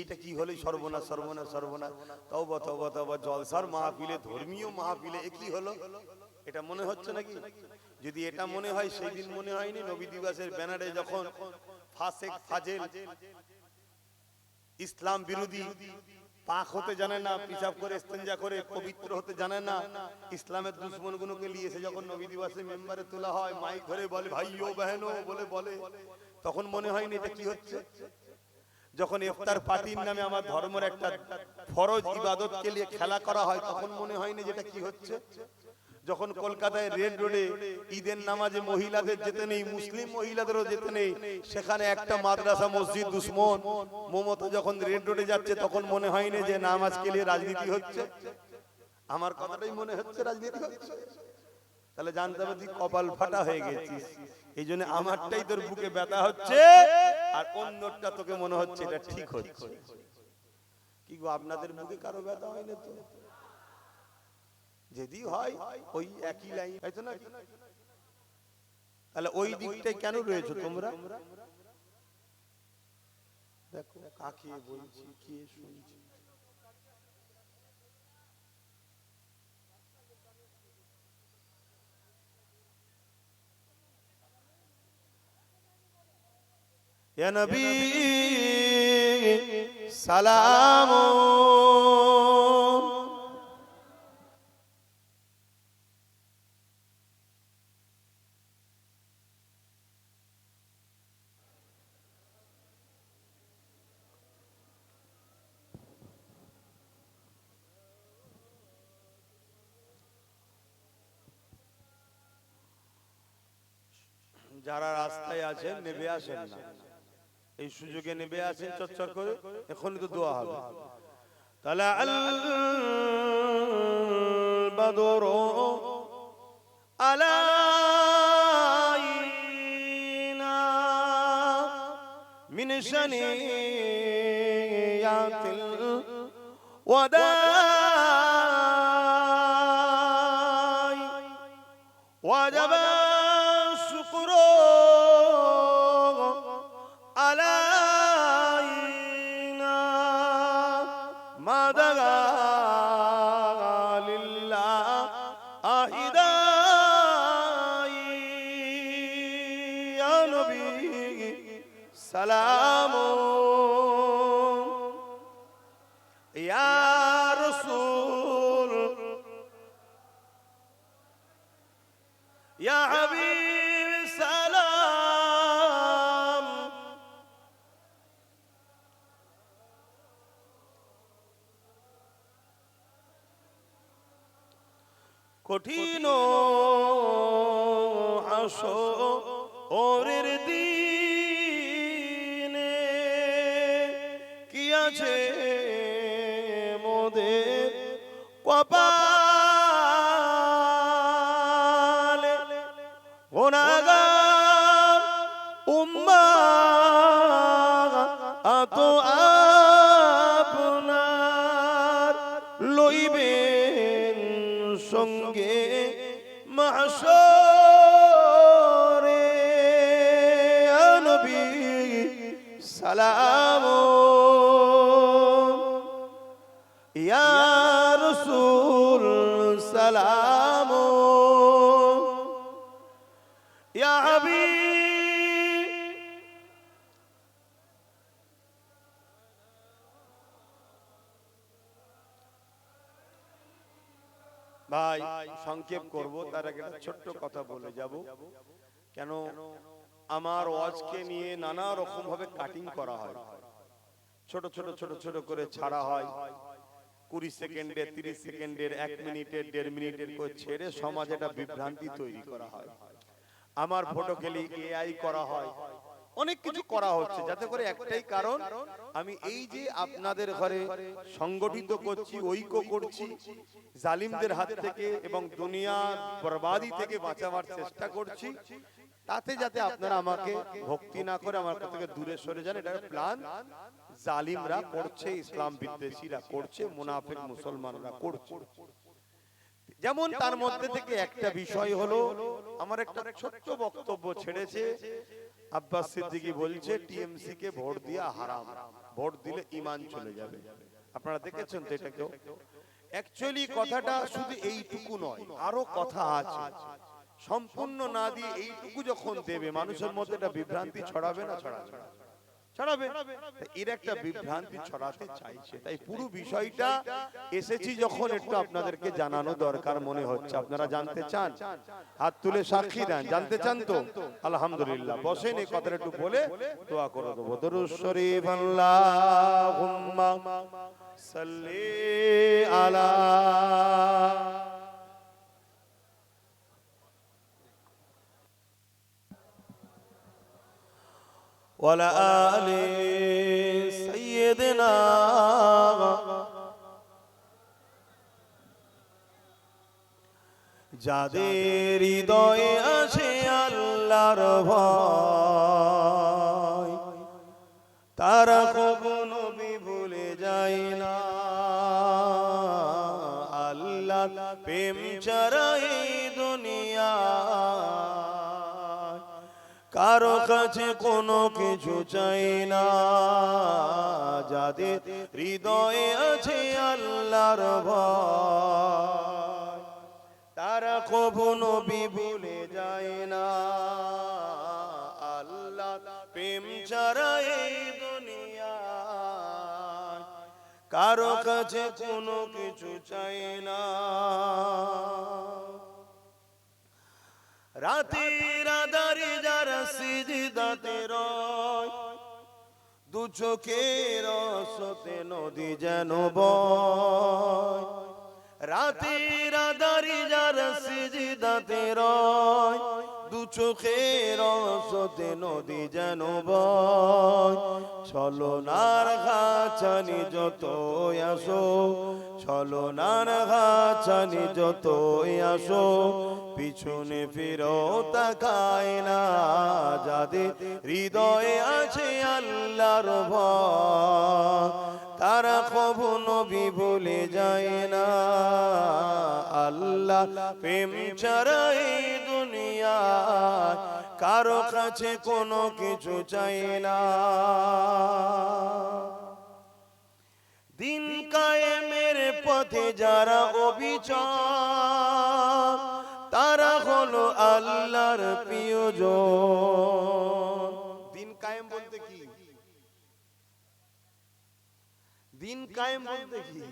এইটা কি হলো, সর্বনাশ সর্বনাশ সর্বনাশ, তওবা তওবা তওবা, জলসার মাহফিলে, ধর্মীয় মাহফিলে এ কি হলো? এটা মনে হচ্ছে নাকি? যদি এটা মনে হয়, সেই দিন মনে হয়নি নবী দিবসের ব্যানারে যখন ফাসেক ফাজেল ইসলাম বিরোধী, পাক হতে জানে না, পিশাব করে ইস্তেঞ্জা করে পবিত্র হতে জানে না, ইসলামের দুশ্মন গুলোকে নিয়ে এসে যখন নবী দিবসে মেম্বারে তোলা হয়, মাইক ধরে বলে ভাইও বহেনো বলে বলে, তখন মনে হয়নি এটা কি হচ্ছে? যখন ইফতার পার্টির নামে আমার ধর্মের একটা ফরজ ইবাদতকে নিয়ে খেলা করা হয়, তখন মনে হয়নি যেটা কি হচ্ছে? যখন কলকাতায় রেড রোডে ঈদের নামাজে মহিলাদের যেতে নেই, মুসলিম মহিলাদেরও যেতে নেই, সেখানে একটা মাদ্রাসা মসজিদ দুশ্মন মমতা যখন রেড রোডে যাচ্ছে, তখন মনে হয়নি যে নামাজকে নিয়ে রাজনীতি হচ্ছে? আমার কথাটাই মনে হচ্ছে রাজনীতি হচ্ছে। তাহলে জানতে হবে তুই কপাল ফাটা হয়ে গেছিস, এই জন্য আমারটাই তোর বুকে ব্যথা হচ্ছে, আর অন্যটা তোকে মনে হচ্ছে এটা ঠিক হচ্ছে। কি গো, আপনাদের বুকে কারো ব্যথা হয় না তো? যদি হয় ওই একই লাইন, তাই তো না? তাহলে ওই দিকটাই কেন রয়েছে তোমরা? দেখো কাকে বলছি, কে শুনছি। ইয়া নবী সালাম, যারা রাস্তায় আছেন নেমে আসেন না, এই সুযোগে নেমে আসেন চর্চা করে, এখনই তো দোয়া হবে। তালা আল বাদর আলাইনা মিন শানিয়াতিল ওয়াদাই ওয়াজাবা সালাম ইয়া রাসূল ইয়া হাবিব সালাম। কঠিন হাসরের দিনে আছে মোদের কপালে গুনাহগার উম্মাত আপনার লইবেন সঙ্গে মাহশরে নবী সালাম ইয়া রাসূল সালাম ইয়া হাবিব। ভাই সংক্ষেপ করব, তার আগে একটা ছোট্ট কথা বলে যাব। কেন আমার ওয়াজকে নিয়ে নানা রকম ভাবে কাটিং করা হয়, ছোট ছোট ছোট ছোট করে ছাড়া হয়, 20 সেকেন্ডের, 30 সেকেন্ডের, 1 মিনিটের, 1.5 মিনিটের করে ছেড়ে সমাজে একটা বিভ্রান্তি তৈরি করা হয়। আমার ফটো খেলি এআই করা হয়, অনেক কিছু করা হচ্ছে, যাতে করে একটাই কারণ, আমি এই যে আপনাদের ঘরে সংগঠিত করছি, ঐক্য করছি, জালিমদের হাত থেকে এবং দুনিয়া বরবাদি থেকে বাঁচাবার চেষ্টা করছি, তাতে যাতে আপনারা আমাকে ভক্তি না করে আমার থেকে দূরে সরে যান, এটা প্ল্যান জালিমরা করছে, ইসলাম বিদ্বেষীরা করছে, মুনাফিক মুসলমানরা করছে। যেমন তার মধ্যে থেকে একটা বিষয় হলো, আমার একটা ছোট্ট বক্তব্য ছেড়েছে, আব্বাস সিদ্দিকী বলছে টিএমসি কে ভোট দেওয়া হারাম, ভোট দিলে ঈমান চলে যাবে। আপনারা দেখেছেন তো এটা কেউ? অ্যাকচুয়ালি কথাটা শুধু এইটুকু নয়, আরো কথা আছে। সম্পূর্ণ না দিয়ে এইটুকু যখন দেবে, মানুষের মধ্যে একটা বিভ্রান্তি ছড়াবে না? ছড়াবে। এর একটা বিভ্রান্তি ছড়াতে চাইছে, তাই পুরো বিষয়টা এসেছি যখন একটু আপনাদেরকে জানানো দরকার মনে হচ্ছে। আপনারা জানতে চান? হাত তুলে সাক্ষী দেন। জানতে চান তো? আলহামদুলিল্লাহ, বসেন, এই কথাটা একটু বলে দোয়া করে দেবো। দরুদ শরীফ, আল্লাহুম্মা সাল্লি আলা ওয়ালা আলি সাইয়্যিদিনা। যাদের হৃদয়ে আছে আল্লাহর ভয়, তারা কখনো ভুলে যায় না। আল্লাহ প্রেম ছাড়া এই দুনিয়া কারো কাছে কোনো কিছু চাই না। যাদের হৃদয়ে আছে আল্লাহর ভয়, তারা কখনো ভুলে যায় না। আল্লাহ প্রেম ছাড়া এই দুনিয়ায় কারো কাছে কোনো কিছু চাই না। রাতের আঁধারে যারা সিজদাতে রয়, দু চোখের রসতে নদী যেন বয়। রাতের আঁধারে যারা সিজদাতে রয়, দু চোখের রসতে নদী যেন বয়। ছলনার ঘাছানি যত আসো, ছলনার ঘাছানি যত আসো, পিছনে ফিরো তাকায় না। যাদের হৃদয়ে আছে আল্লাহর ভয়, তারা কখনো ভুলে যায় না। আল্লাহ প্রেম ছাড়া এই দুনিয়ায় কারো কাছে কোনো কিছু চাই না। দিন কায়েমের পথে যারা অবিচল, তারা হলো আল্লাহর প্রিয়জন। দিন কায়েম বলতে কি? দিন কায়েম বলতে কি?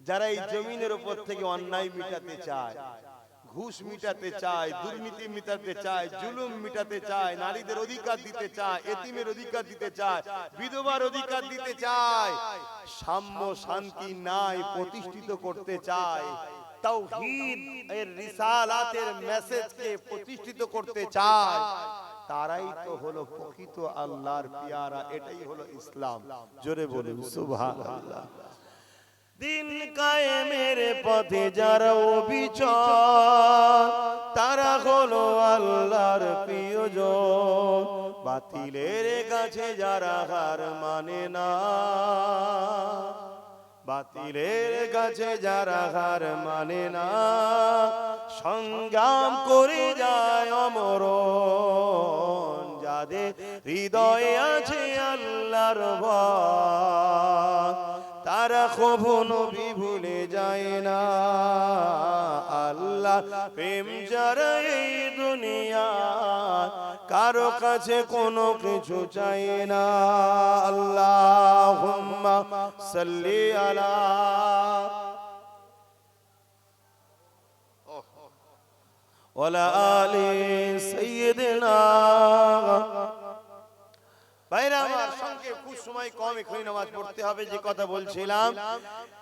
যারা এই জমিনের উপর থেকে অন্যায় মিটাতে চায়, ঘুষ মিটাতে চায়, দুর্নীতি মিটাতে চায়, জুলুম মিটাতে চায়, নারীদের অধিকার দিতে চায়, এতিমের অধিকার দিতে চায়, বিধবার অধিকার দিতে চায়, সাম্য শান্তি ন্যায় প্রতিষ্ঠিত করতে চায়, তাওহীদ এর রিসালাতের মেসেজকে প্রতিষ্ঠিত করতে চায়, তারাই তো হলো প্রকৃত আল্লাহর পেয়ারা। এটাই হলো ইসলাম। জোরে বলুন সুবহানাল্লাহ। দিন কায়েমের পথে যারা অবিচল, তারা হলো আল্লাহর প্রিয়জন। বাতিলের কাছে যারা হার মানে না, বাতিলের কাছে যারা হার মানে না, সংগ্রাম করে যায় অমরণ। যাদের হৃদয়ে আছে আল্লাহর ভয়, তারা কখনো নবী ভুলে যায় না। আল্লাহ প্রেম যারা এই দুনিয়া, কারো কাছে কোনো কিছু চাই না। আল্লাহুম্মা সাল্লি আলা ওয়ালা আলি সাইয়্যিদিনা। ভাইরা আমার, সঙ্গে খুব সময় কম, এখনই নামাজ পড়তে হবে। যে কথা বলছিলাম,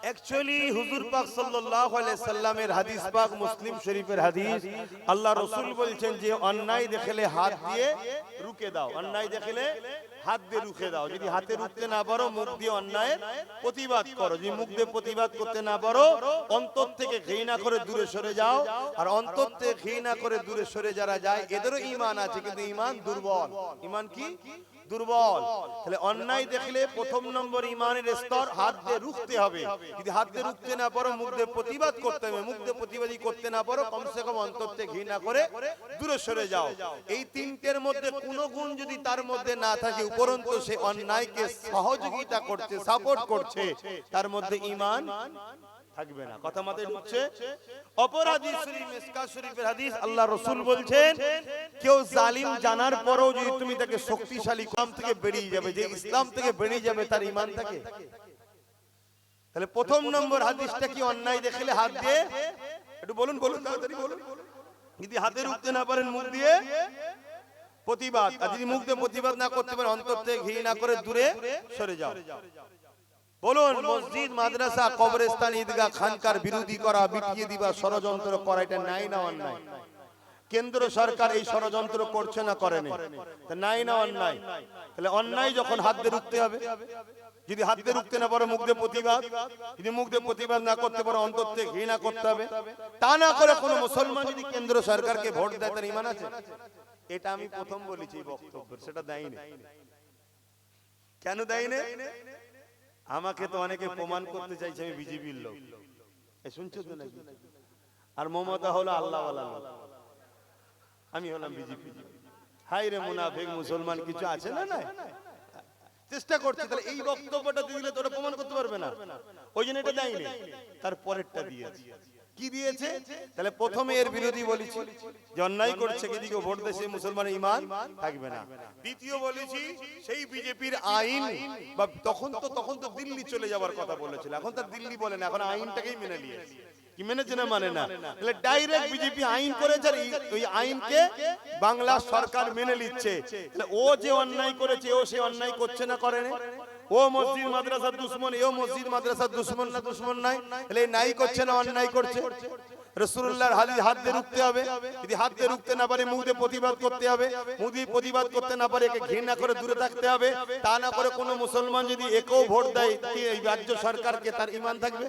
অ্যাকচুয়ালি হুজুর পাক সাল্লাল্লাহু আলাইহি সাল্লামের হাদিস পাক মুসলিম শরীফের হাদিস। আল্লাহ রাসূল বলছেন যে অন্যায় দেখলে হাত দিয়ে রুখে দাও, অন্যায় দেখলে হাত দিয়ে রুখে দাও। যদি হাতে রুখতে না পারো, মুখ দিয়ে অন্যায়ের প্রতিবাদ করো। যদি মুখ দিয়ে প্রতিবাদ করতে না পারো, অন্তর থেকে ঘৃণা করে দূরে সরে যাও। আর অন্তর থেকে ঘৃণা করে দূরে সরে যারা যায়, এদেরও ঈমান আছে, কিন্তু ঈমান দুর্বল। ঈমান কি? দুর্বল। তাহলে অন্যায় দেখলে প্রথম নম্বর ঈমানের স্তর হাত দিয়ে রুখতে হবে। যদি হাত দিয়ে রুখতে না পারো, মুখ দিয়ে প্রতিবাদ করতে হবে। মুখ দিয়ে প্রতিবাদী করতে না পারো, কমসে কম অন্তর থেকে ঘৃণা করে দূরে সরে যাও। এই তিনটের মধ্যে কোনো গুণ যদি তার মধ্যে না থাকে, উপরন্তু সে অন্যায়কে সহযোগিতা করছে, সাপোর্ট করছে, তার মধ্যে ঈমান থাকবে না। কথা মাথায় ঢুকছে? অপরাধী শরীফ মিসকাত শরীফের হাদিস, আল্লাহ রাসূল বলছেন, কেউ জালিম জানার পরেও যদি তুমি তাকে শক্তিশালী, ইসলাম থেকে বেরিয়ে যাবে। যে ইসলাম থেকে বেরিয়ে যাবে তার ঈমান থাকে। তাহলে প্রথম নম্বর হাদিসটা কি? অন্যায় দেখলে হাত দিয়ে, একটু বলুন বলুন তাড়াতাড়ি বলুন। যদি হাতে রুখতে না পারেন, মুখ দিয়ে প্রতিবাদ। আর যদি মুখ দিয়ে প্রতিবাদ না করতে পারেন, অন্তর থেকে ঘৃণা করে দূরে সরে যাও। বলুন, মসজিদ, মাদ্রাসা, কবরস্থান, ঈদগাহ, খানকার বিরোধী করা, মিটিয়ে দিবা, ষড়যন্ত্র করা, এটা নাই না অন্যায়? কেন্দ্র সরকার এই ষড়যন্ত্র করছে না করে নাই না অন্যায়? তাহলে অন্যায় যখন হাত দিয়ে রুখতে হবে। যদি হাত দিয়ে রুখতে না পারো, মুখ দিয়ে প্রতিবাদ। যদি মুখ দিয়ে প্রতিবাদ না করতে পারো, অন্তর থেকে ঘৃণা করতে হবে। তা না করে কোনো মুসলমান যদি কেন্দ্র সরকারকে ভোট দেয়, তার ঈমান আছে? এটা আমি প্রথম বলেছি বক্তব্য, সেটা দেয়নি। কেন দেয়নি? আমাকে তো অনেকে প্রমাণ করতে চাইছে আমি বিজেপির লোক। শুনছো তো নাকি? আর মমতা হলো আল্লাহওয়ালা লোক, আমি হলাম বিজেপি। হাই রে মুনাফিক মুসলমান কিছু আছে না? না, চেষ্টা করছে। তাহলে এই বক্তব্যটা দিলে তোরা প্রমাণ করতে পারবে না। ওই জন্য এটা দেয়নি, তার পরেরটা দিয়েছে। কি দিয়েছে? তাহলে প্রথমে এর বিরোধী বলেছি যে অন্যায় করছে, এদিকে ভোট দেয়, সেই মুসলমানের ঈমান থাকবে না। দ্বিতীয় বলেছি, সেই বিজেপির আইন, বা তখন তো দিল্লি চলে যাওয়ার কথা বলেছিল, এখন তার দিল্লি বলে না, এখন আইনটাকেই মেনে নিয়েছে। কি মেনেছে না? মানে না। তাহলে ডাইরেক্ট বিজেপি আইন করেছে, আর ওই আইনকে বাংলা সরকার মেনে নিচ্ছে। তাহলে ও যে অন্যায় করেছে, ও সে অন্যায় করছে না, করে না? ও মসজিদ মাদ্রাসার দুশমন, এও মসজিদ মাদ্রাসার দুশমন না? দুশমন নাই। তাহলে নাই করছে না অন্যায় করছে? রাসূলুল্লাহর হাদিস, হাত দিয়ে রুখতে হবে। যদি হাত দিয়ে রুখতে না পারে, মুখ দিয়ে প্রতিবাদ করতে হবে। মুখ দিয়ে প্রতিবাদ করতে না পারে, একে ঘৃণা করে দূরে থাকতে হবে। তা না করে কোনো মুসলমান যদি একেও ভোট দেয় এই রাজ্য সরকারকে, তার ঈমান থাকবে?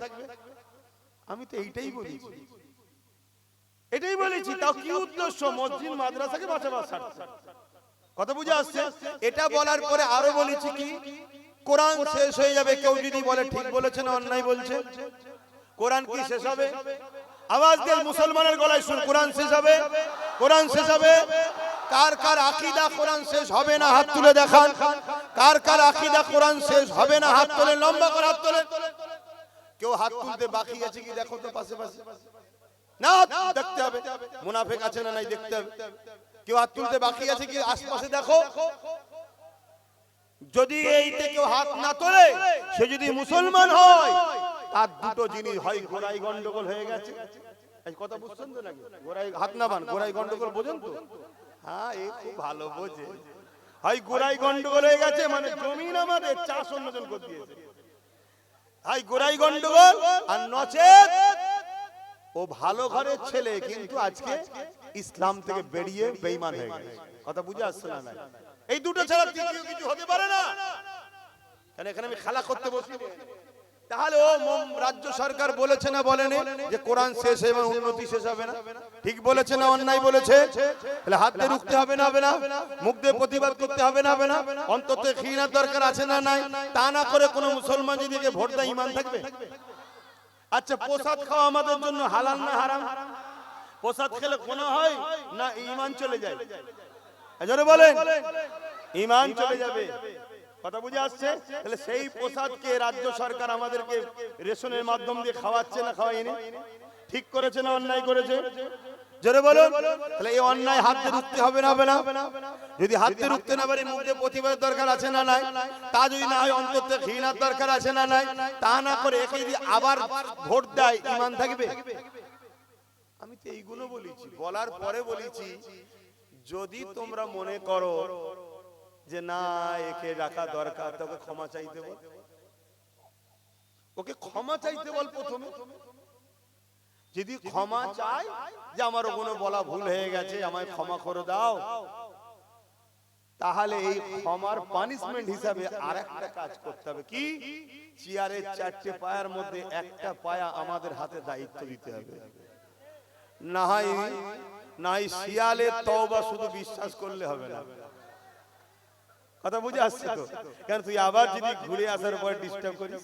আমি তো এইটাই বলেছি, এটাই বলেছি। তাও কি উদ্দেশ্য? মসজিদ মাদ্রাসাকে বাঁচাবার স্বার্থে। কথা বুঝে আসছে? এটা বলার পরে আরো বলেছি কি, কোরআন শেষ হয়ে যাবে। কেউ যদি বলে ঠিক বলেছে না অন্যায় বলছে, কোরআন কি শেষ হবে? আওয়াজ দিয়ে মুসলমানের গলায় শুন, কোরআন শেষ হবে? কোরআন শেষ হবে? কার কার আকীদা কোরআন শেষ হবে না হাত তুলে দেখান। কার কার আকীদা কোরআন শেষ হবে না হাত তুলে, লম্বা করে হাত তুলে। কেউ হাত তুলতে বাকি আছে কি দেখো তো পাশে পাশে? না, দেখতে হবে। মুনাফিক আছে না নাই দেখতে হবে। কেউ হাত তুলতে বাকি আছে কি আশপাশে দেখো। যদি এইতে কেউ হাত না তোলে, সে যদি মুসলমান হয়, তার দুটো জিনিস হয়, গোড়াই গন্ডগোল হয়ে গেছে। এই কথা বুঝছেন তো নাকি? গোড়াই হাত না বান, গোড়াই গন্ডগোল বোঝেন তো? হ্যাঁ, এই খুব ভালো বোঝে। হয় গোড়াই গন্ডগোল হয়ে গেছে, মানে জমিন আমাদের চাষ অন্যজন করে দিয়েছে। হয় গোড়াই গন্ডগোল, আর নচেত ও ভালো ঘরের ছেলে কিন্তু আজকে ইসলাম থেকে বেরিয়ে বেঈমান হয়ে গেছে। কথা বুঝে আসছে না? এই দুটো ছাড়া তৃতীয় কিছু হতে পারে না। কেন এখানে আমি খেলা করতে বসি? তাহলে ও রাজ্য সরকার বলেছে না বলেনি যে কোরআন শেষ এবং উন্নতি শেষ হবে না? ঠিক বলেছে না অন্যায় বলেছে? তাহলে হাত দিয়ে রুখতে হবে না? হবে না? মুখ দিয়ে প্রতিবাদ করতে হবে না? হবে না? অন্তত ঘৃণার দরকার আছে না নাই? তা না করে কোনো মুসলমান যদি ভোট দেয় ঈমান থাকবে? আচ্ছা, প্রসাদ খাওয়া আমাদের জন্য হালাল না হারাম? প্রসাদ খেলে কোনো হয় না ঈমান চলে যায়? এজন্য বলেন ঈমান চলে যাবে। কথা বুঝে আসছে? তাহলে সেই প্রসাদকে রাজ্য সরকার আমাদেরকে রেশনের মাধ্যম দিয়ে খাওয়াচ্ছে না খাওয়ায়নি? ঠিক করেছে না অন্যায় করেছে? জোরে বলুন। তাহলে এই অন্যায় হাত দিয়ে রুখতে হবে না? হবে না? যদি হাত দিয়ে রুখতে না পারে মুখ দিয়ে প্রতিবাদের দরকার আছে না নাই? তা যদি না হয় অন্তত ঘৃণার দরকার আছে না নাই? তা না করে একে যদি আবার ভোট দেয় ঈমান থাকবে? আমি তো এইগুলো বলেছি, বলার পরে বলেছি যদি তোমরা মনে করো যে না একে রাখা দরকার, তোকে ক্ষমা চাইতে বল। ওকে ক্ষমা চাইতে বল প্রথমে। যদি ক্ষমা চায় যে আমার কোনো বলা ভুল হয়ে গেছে, আমায় ক্ষমা করে দাও, তাহলে এই ক্ষমার পানিশমেন্ট হিসাবে আরেকটা কাজ করতে হবে। কি? চেয়ারের চারটে পায়ার মধ্যে একটা পায়া আমাদের হাতে দায়িত্ব দিতে হবে। না হয় শিয়ালের তওবা শুধু বিশ্বাস করলে হবে না। কথা বুঝে আসছে তো? কারণ তুই আবার যদি ঘুরে আসার পর ডিস্টার্ব করিস,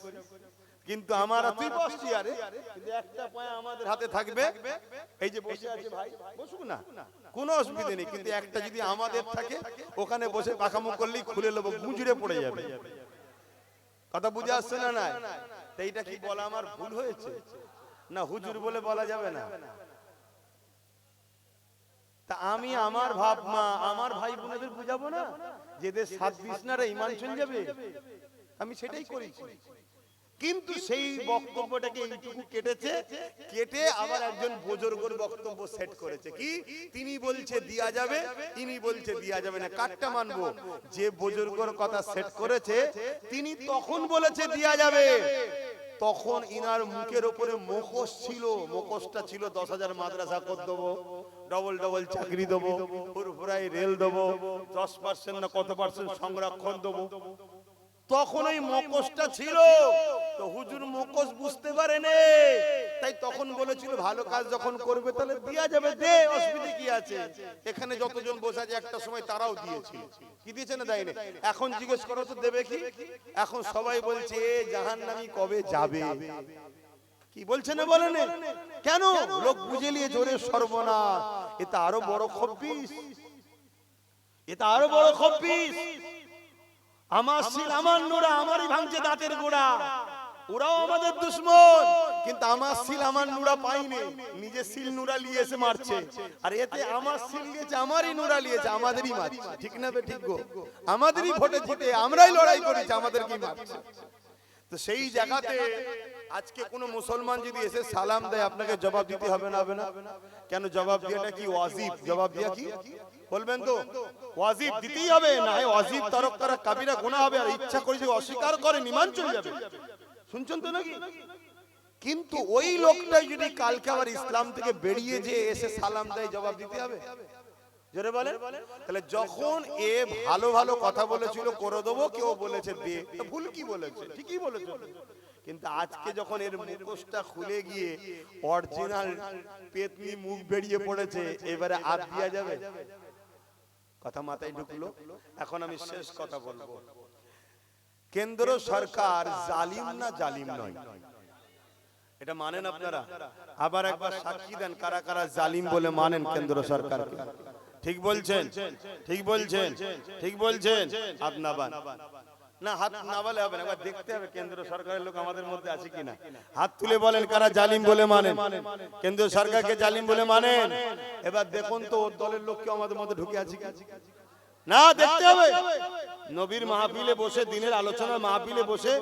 কিন্তু আমার তুই বসছি আরে, কিন্তু একটা পায়া আমাদের হাতে থাকবে। এই যে বসে আছে ভাই, বসুক না, কোনো অসুবিধা নেই, কিন্তু একটা যদি আমাদের থাকে ওখানে বসে পাকামো করলেই খুলে নেবো, গুঁজরে পড়ে যাবে। কথা বুঝে আসছে না? না তো এইটা কি বলা আমার ভুল হয়েছে? না হুজুর বলে বলা যাবে না? তা আমি আমার ভাব মা আমার ভাই বোনেদের বুঝাবো না যেদের সাত বিছনারে ঈমান চলে যাবে? আমি সেটাই করেছি, কিন্তু সেই বক্তব্যটাকে এইটুকু কেটে আবার একজন বুজুর্গের বক্তব্য সেট করেছে। কি? তিনি বলছে দিয়া যাবে, তিনি বলছে দিয়া যাবে না। কাটটা মানবো? যে বুজুর্গের কথা সেট করেছে তিনি তখন বলেছে দিয়া যাবে, তখন ইনার মুখের উপরে মুখোশ ছিল। মুখোশটা ছিল 10,000 মাদ্রাসা করে দেবো, ডবল ডবল চাকরি দেবো, ফুরফুরাই রেল দেবো, 10% না কত পার্সেন্ট সংরক্ষণ দেবো। তখন ওই মুখোশটা ছিল, তো হুজুর মুখোশ বুঝতে পারেনি, তাই তখন বলেছিল ভালো কাজ যখন করবে তাহলে দিয়া যাবে, দে, অসুবিধা কি আছে? এখানে যতজন বসে আছে একটা সময় তারাও দিয়েছিল। কি দিয়েছে না দেয়নি? এখন জিজ্ঞেস করো তো দেবে কি? এখন সবাই বলছে জাহান্নামী কবে যাবে। কি বলছে না বলেন? কেন? লোক বুঝে নিয়ে জোরে সর্বনাশ, এটা আরো বড় খব্বিস, এটা আরো বড় খব্বিস। আমার সিল আমার নোরা আমারই ভাঙছে দাঁতের গোড়া, ওরাও আমাদের দুশ্মন, কিন্তু আমার সিল আমার নুরা পাইনি, নিজে সিল নুরা নিয়ে এসে মারছে। আর এতে আমার সিল গেছে, আমারই নুরা নিয়েছে, আমাদেরই মারছে। ঠিক না বে ঠিক গো? আমাদেরই ভোটে জিতে আমরাই লড়াই করেছি, আমাদেরকেই মারছে। তো সেই জায়গাতে আজকে কোন মুসলমান যদি এসে সালাম দেয় আপনাকে জবাব দিতে হবে না? হবে না? কেন? জবাব দিয়াটা কি ওয়াজিব? জবাব দিয়া কি বলবেন তো? ওয়াজিব দিতেই হবে, না হয় ওয়াজিব তরক করা কাবিরা গুনাহ হবে। আর ইচ্ছা করে যদি অস্বীকার করে ঈমান চলে যাবে। শুনছেন তো নাকি? কিন্তু ওই লোকটাই যদি কালকে আবার ইসলাম থেকে বেরিয়ে যে এসে সালাম দেয়, জবাব দিতে হবে? জোরে বলেন। তাহলে যখন এ ভালো ভালো কথা বলেছিল করে দেবো, কেউ বলেছে দে, ভুল কি বলেছে? ঠিকই বলেছে। কিন্তু আজকে যখন এর মুখোশটা খুলে গিয়ে অরিজিনাল পেতনি মুখ বেরিয়ে পড়েছে, এবারে আর দিয়া যাবে? কথা মাথায় ঢুকলো? এখন আমি শেষ কথা বলবো। কেন্দ্র সরকার জালিম না জালিম নয়, এটা মানেন আপনারা? আবার একবার সাক্ষী দেন কারা কারা জালিম বলে মানেন কেন্দ্র সরকারকে। ঠিক বলছেন? ঠিক বলছেন? ঠিক বলছেন? হাত নাবান না, হাত নাবালে হবে না, একবার দেখতে হবে কেন্দ্র সরকারের লোক আমাদের মধ্যে আছে কিনা। হাত তুলে বলেন কারা জালিম বলে মানেন, কেন্দ্র সরকারকে জালিম বলে মানেন। এবার দেখুন তো ওর দলের লোক কেউ আমাদের মধ্যে ঢুকে আছে কি না, দেখতে হবে। নবীর মাহফিলে বসে, দিনের আলোচনার মাহফিলে বসে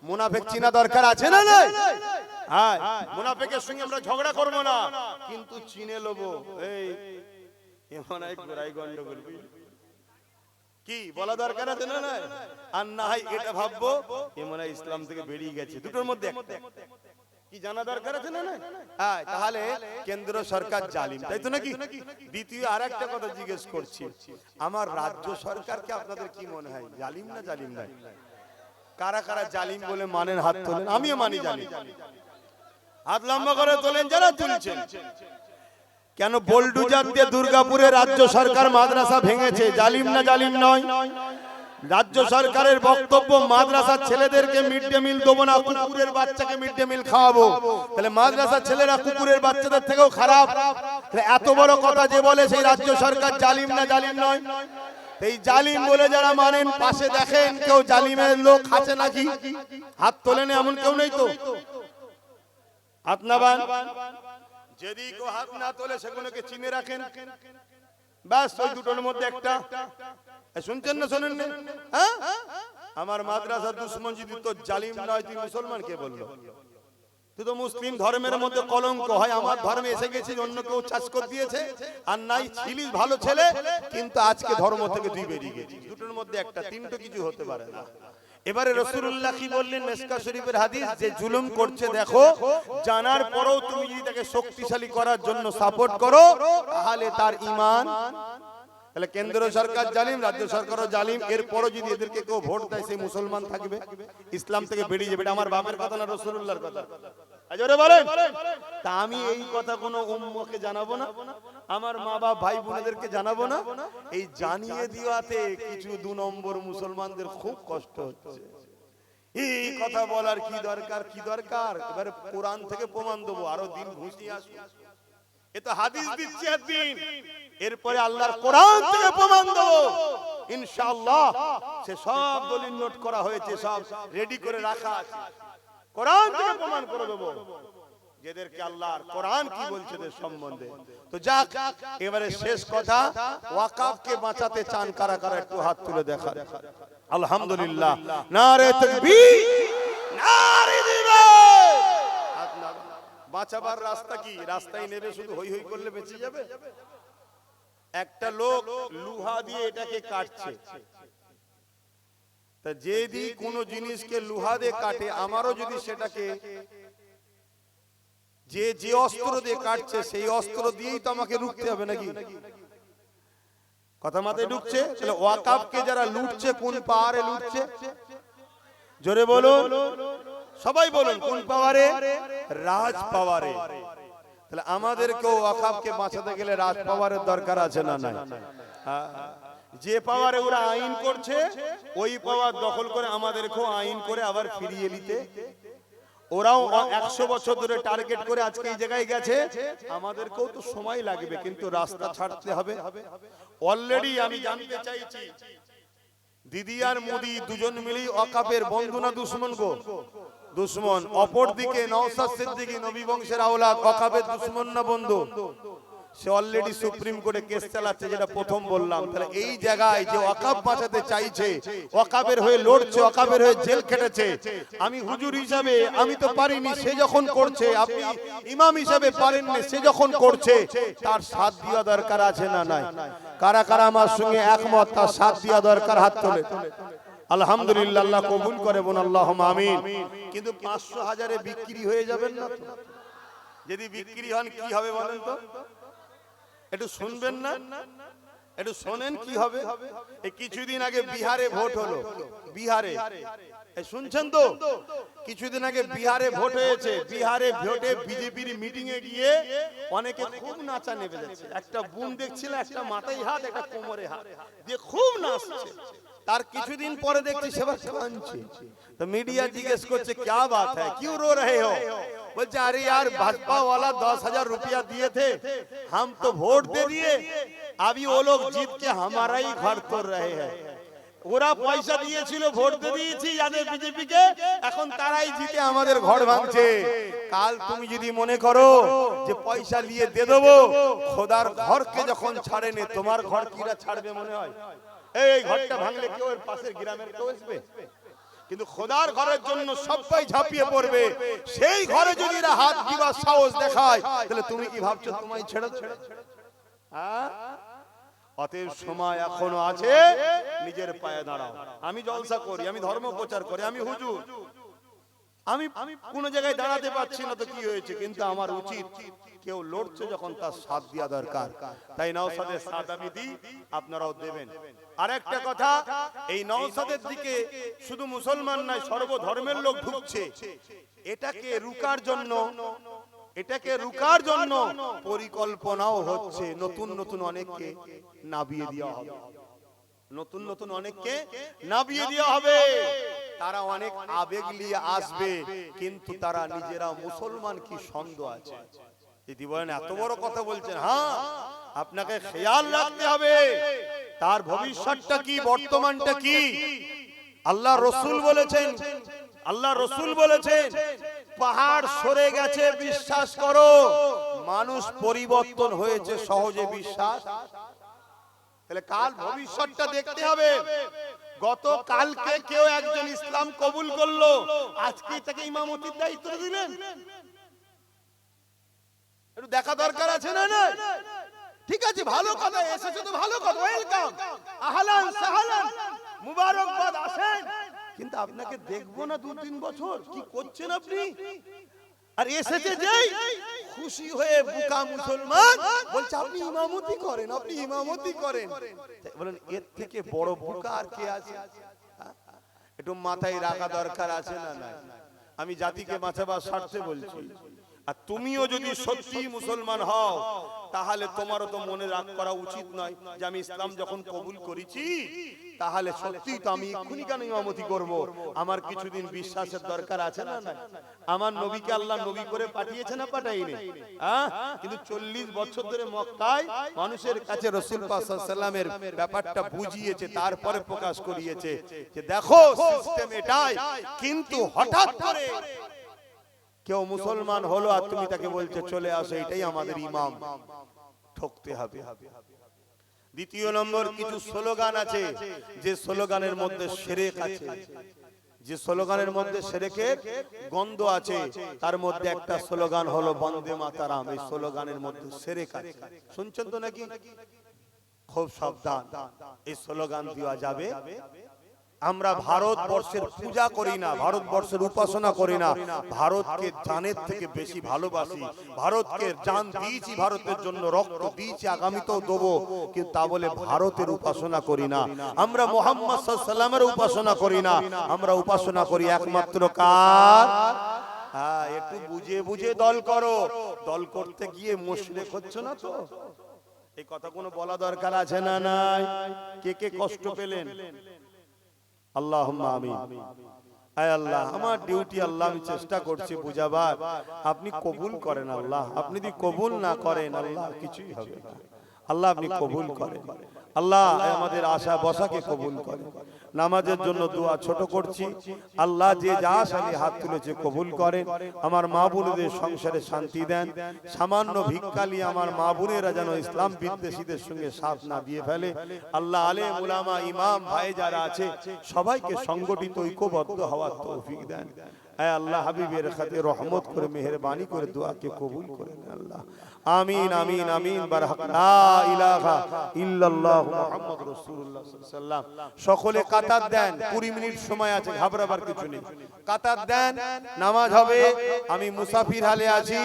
মুনাফিক চিনা দরকার আছে না? না, হ্যাঁ, মুনাফিকের সঙ্গে আমরা ঝগড়া করব না, কিন্তু চিনে লবো এই এমন এক গোড়াই গন্ডগোল কি বলা দরকার আছে না? আর না হয় এটা ভাববো এমন ইসলাম থেকে বেরিয়ে গেছে। দুটোর মধ্যে একটা। কি জানা দরকার আছে না? হ্যাঁ, তাহলে কেন্দ্র সরকার জালিম, তাই তো নাকি? দ্বিতীয় আরেকটা কথা জিজ্ঞেস করছি, আমার রাজ্য সরকারকে আপনাদের কি মনে হয়, জালিম না জালিম নয়? কারা কারা জালিম বলে মানেন হাত তোলেন। আমিও মানি জালিম, হাত লম্বা করে তোলেন যারা তুলছেন। কেন বোলডুজার দিয়ে দুর্গাপুরে রাজ্য সরকার মাদ্রাসা ভেঙেছে, জালিম না জালিম নয়? রাজ্য সরকারের বক্তব্য মাদ্রাসার ছেলেদেরকে মিড ডে মিল দেবো না, কুকুরের বাচ্চাকে মিড ডে মিল খাওয়াবো। তাহলে মাদ্রাসার ছেলেরা কুকুরের বাচ্চাদের থেকেও খারাপ। এত বড় কথা যে বলে সেই রাজ্য সরকার জালিম না জালিম নয়? এই জালিম বলে যারা মানেন পাশে দেখেন কেউ জালিমের লোক আছে নাকি? হাত তোলেন, এমন কেউ নেই তো? হাত নাবান, যদি কেউ হাত না তোলে সেগুলোকে চিনে রাখেন। ব্যাস ওই দুটোর মধ্যে একটা। শুনছেন না শোনেন না? আমার মাদ্রাসার দুশ্মন যদি তো জালিম নয়, তুই মুসলমান কে বললো? তুই তো মুসলিম ধর্মের মধ্যে কলঙ্ক। হয় আমার ধর্মে এসে গেছিস, অন্য কেউ চাষ করে দিয়েছে, আর নাই ছিলিস ভালো ছেলে, কিন্তু আজকে ধর্ম থেকে তুই বেরিয়ে গেছিস। দুটোর মধ্যে একটা, তিনটা কিছু হতে পারে না। এবারে রাসূলুল্লাহ কি বললেন মিসকা শরীফের হাদিস, যে জুলুম করছে দেখো, জানার পরেও তুমি যদি তাকে শক্তিশালী করার জন্য সাপোর্ট করো, তাহলে তার ঈমান। তাহলে কেন্দ্র সরকার জালিম, রাজ্য সরকারও জালিম, এরপরও যদি এদেরকে কেউ ভোট দেয় সেই মুসলমান থাকবে, ইসলাম থেকে বেরিয়ে যাবে। এটা আমার বাপের কথা না, রাসূলুল্লাহর কথা। আজরে বলেন, তা আমি এই কথা কোনো উম্মকে জানাবো না, আমার মা বাপ ভাই বোনেদেরকে জানাবো না? এই জানিয়ে দিওয়াতে কিছু 2 নম্বর মুসলমানদের খুব কষ্ট হচ্ছে। এই কথা বলার কি দরকার, কি দরকার? এবারে কোরআন থেকে প্রমাণ দেবো, আরো দিন ঘুষিয়ে আসুন। এ তো হাদিস দিচ্ছে একদিন, এরপরে আল্লাহর কোরআন থেকে প্রমাণ দেবো ইনশাআল্লাহ। সে সব দলিল নোট করা হয়েছে, সব রেডি করে রাখা আছে, কোরআন থেকে প্রমাণ করে দেবো যেদেরকে আল্লাহর কোরআন কি বলছে এদের সম্বন্ধে। তো যাক, এবারে শেষ কথা, ওয়াকাফকে বাঁচাতে চান কারা কারা একটু হাত তুলে দেখা। আলহামদুলিল্লাহ, নারে তাকবীর, নারে তাকবীর। হাত না, বাঁচাবার রাস্তা কি? রাস্তায় নেবে শুধু হই হই করলে বেঁচে যাবে? একটা লোক লোহা দিয়ে এটাকে কাটছে, তা যদি কোনো জিনিসকে লোহা দিয়ে কাটে, আমারও যদি সেটাকে যে অস্ত্র দিয়ে কাটছে সেই অস্ত্র দিয়েই তো আমাকে রুখতে হবে নাকি? কথা মাথায় ঢুকছে? তাহলে ওয়াকাফকে যারা লুটছে কোন পাওয়ারে লুটছে? জোরে বলুন, সবাই বলুন, কোন পাওয়ারে? রাজ পাওয়ারে। তাহলে আমাদেরকেও ওয়াকাফকে বাঁচাতে গেলে রাজ পাওয়ারের দরকার আছে না নাই? যে পাওয়ারে ওরা আইন করছে ওই পাওয়ার দখল করে আমাদেরকেও আইন করে আবার ফিরিয়ে নিতে। ওরাও 100 বছর ধরে টার্গেট করে আজকে এই জায়গায় গেছে, আমাদেরকেও তো সময় লাগবে, কিন্তু রাস্তা ছাড়তে হবে। অলরেডি আমি জানতে চাইছি, দিদি আর মোদি দুজন মিলেই ওয়াকাফের বন্ধু না দুশমন গো? দুশমন। অপর দিকে নওশাদ সিদ্দিকী নবী বংশের আওলাদ, ওয়াকাফের দুশমন না বন্ধু? সে অলরেডি সুপ্রিম কোর্টে কেস চালাচ্ছে, যেটা প্রথম বললাম। তাহলে এই জায়গায় যে ওয়াকাফ বাঁচাতে চাইছে, ওয়াকাফের হয়ে লড়ছে, ওয়াকাফের হয়ে জেল খেটেছে, আমি হুজুর হিসাবে আমি তো পারিনি, সে যখন করছে, আপনি ইমাম হিসাবে পারেননি, সে যখন করছে, তার সাথ দেওয়া দরকার আছে না নাই? কারা কারা আমার সঙ্গে একমত তার সাথ দেওয়া দরকার? হাত তোলে। আলহামদুলিল্লাহ, আল্লাহ কবুল করে বোন, আল্লাহুম্মা আমিন। কিন্তু 500-1000 বিক্রি হয়ে যাবেন না তো? যদি বিক্রি হন কি হবে বলেন তো? একটু শুনবেন না? একটু শোনেন কি হবে। এই কিছুদিন আগে বিহারে ভোট হলো, বিহারে শুনছেন তো? কিছুদিন আগে বিহারে ভোট হয়েছে। বিহারে ভোটে বিজেপির মিটিং এ গিয়ে অনেকে খুব নাচা নেমে যাচ্ছে। একটা বোন দেখছিলাম, একটা মাথায় হাত, একটা কোমরে হাত দিয়ে খুব নাচছে। তার কিছুদিন পরে দেখছি সেবার কাঁদছে। তো মিডিয়া জিজ্ঞেস করছে क्या बात है, क्यों रो रहे हो? बोलते अरे यार भाजपा वाला 10,000 रुपया दिए थे, हम तो वोट दे दिए, अभी वो लोग जीत के हमारा ही घर तोड़ रहे हैं। ওরা পয়সা দিয়েছিল, ভোট দিয়ে দিয়েছি যাদের বিজেপি কে, এখন তারাই জিতে আমাদের ঘর ভাঙছে। কাল তুমি যদি মনে করো যে পয়সা নিয়ে দিয়ে দেবো, খোদার ঘরকে যখন ছাড়েনি, তোমার ঘর কিরা ছাড়বে মনে হয়? এই ঘরটা ভাঙলে কেউ এর পাশের গ্রামের কেউ আসবে? কিন্তু খোদার ঘরের জন্য সবাই ঝাঁপিয়ে পড়বে। সেই ঘরে যদি এরা হাত দিবার সাহস দেখায়, তাহলে তুমি কি ভাবছো তোমায় ছেড়ে ছেড়ে? অতএব সময় এখনো আছে, নিজের পায়ে দাঁড়াও। আমি জলসা করি, আমি ধর্ম প্রচার করি, আমি হুজুর, আমি কোনো জায়গায় দাঁড়াতে পারছি না তো কি হয়েছে, কিন্তু আমার উচিত কেউ লড়ছে যখন তার সাথ দেওয়া দরকার, তাই নওশাদের সাথ আমি দিই, আপনারাও দেবেন। আর একটা কথা, এই নওশাদের দিকে শুধু মুসলমান নয়, সর্বধর্মের লোক ঢুকছে। এটাকে রুকার জন্য পরিকল্পনাও হচ্ছে। নতুন নতুন অনেককে নাবিয়ে দেওয়া হবে, নতুন অনেককে নাবিয়ে দেওয়া হবে। তারা অনেক আবেগ নিয়ে আসবে, কিন্তু তারা নিজেরা মুসলমান কি সন্দেহ আছে। দিদি বলেন এত বড় কথা বলছেন, হ্যাঁ আপনাকে খেয়াল রাখতে হবে তার ভবিষ্যৎটা কি, বর্তমানটা কি। আল্লাহ রসুল বলেছেন পাহাড় সরে গেছে বিশ্বাস করো, মানুষ পরিবর্তন হয়েছে সহজে বিশ্বাস। তাহলে কাল ভবিষ্যৎটা দেখতে হবে। গতকালকে কেউ একজন ইসলাম কবুল করলো, আজকে তাকে ইমামতির দায়িত্ব দিলেন, একটু দেখা দরকার আছে না? না ঠিক আছে, ভালো কথা এসেছে তো ভালো কথা, ওয়েলকাম, আহলান সাহলান, মুবারকবাদ, আসেন। কিন্তু আপনাকে দেখবো না 2-3 বছর, কি করছেন আপনি? আর এসেছে যেই খুশি হয়ে বুকা মুসলমান বলছে আপনি ইমামতি করেন, আপনি ইমামতি করেন। বলেন এর থেকে বড় বুকা আর কে আছে? একটু মাথায় রাখা দরকার আছে না? না, আমি জাতিকে বাঁচাবার স্বার্থে বলছি। আর তুমিও যদি সত্যি মুসলমান হও, তাহলে তোমারও তো মনে রাখ করা উচিত নয় যে আমি ইসলাম যখন কবুল করেছি, তাহলে সত্যি তো আমি এক্ষুনি কেন ইমামতি করব? আমার কিছুদিন বিশ্বাসের দরকার আছে না? না, আমার নবীকে আল্লাহ নবী করে পাঠিয়েছে না পাঠাইনি? কিন্তু 40 বছর ধরে মক্কায় মানুষের কাছে রাসূল পাক সাল্লাল্লাহু আলাইহি ওয়াসাল্লামের ব্যাপারটা বুঝিয়েছে, তারপরে প্রকাশ করিয়েছে যে দেখো সিস্টেম এটাই। কিন্তু হঠাৎ করে কেউ মুসলমান হলো আর তুমি তাকে বলছো চলে আসো, এটাই আমাদের ইমাম, ঠকতে হবে। দ্বিতীয় নম্বর, কিছু স্লোগান আছে যে স্লোগানের মধ্যে শিরক আছে, যে স্লোগানের মধ্যে শিরকের গন্ধ আছে। তার মধ্যে একটা স্লোগান হলো বন্দে মাতারাম। এই স্লোগানের মধ্যে শিরক আছে, শুনছেন তো নাকি? খুব সাবধান, এই স্লোগান দেওয়া যাবে। আমরা ভারতবর্ষের পূজা করি না, ভারতবর্ষের উপাসনা করি না, ভারতকে জানের থেকে বেশি ভালোবাসি, ভারতকে জান দিয়েছি, ভারতের জন্য রক্ত দিয়েছি, আগামীতেও দেবো, কিন্তু তা বলে ভারতের উপাসনা করি না। আমরা মুহাম্মদ সাল্লাল্লাহু আলাইহি ওয়াসাল্লামের উপাসনা করি না, আমরা উপাসনা করি একমাত্র কার? হ্যাঁ, একটু বুঝে বুঝে দল করো, দল করতে গিয়ে মুশরিক হচ্ছ না তো? এই কথা কোনো বলা দরকার আছে না? নাই? কে কে কষ্ট পেলেন? আল্লাহুম্মা আমিন। আয় আল্লাহ, আমার ডিউটি আল্লাহ, আমি চেষ্টা করছি বুঝাবার, আপনি কবুল করেন আল্লাহ। আপনি যদি কবুল না করেন আল্লাহ কিছুই হবে না। আল্লাহ আপনি কবুল করেন, আল্লাহ আমাদের আশা বসাকে কবুল করেন। নামাজের জন্য দোয়া ছোট করছি, আল্লাহ যে যা সাথে হাত তুলেছে কবুল করেন। আমার মা বোনদের সংসারে শান্তি দেন। সামান্য ভিক্ষালি আমার মা বোনেরা যেন ইসলাম বিদ্বেষীদের সঙ্গে সাথ না দিয়ে ফেলে। আল্লাহ আলেম উলামা ইমাম ভাই যারা আছে সবাইকে সংগঠিত ঐক্যবদ্ধ হওয়ার তৌফিক দেন। আয় আল্লাহ হাবিবের খাতে রহমত করে মেহেরবানি করে দোয়াকে কবুল করেন আল্লাহ। আমিন আমিন আমিন। বারহাক লা ইলাহা ইল্লাল্লাহু মুহাম্মাদুর রাসূলুল্লাহ সাল্লাল্লাহু আলাইহি ওয়াসাল্লাম। সকলে কাতার দেন, 20 মিনিট সময় আছে, ঘাবড়াবার কিছু নেই। কাতার দেন, নামাজ হবে। আমি মুসাফির হালে আছি।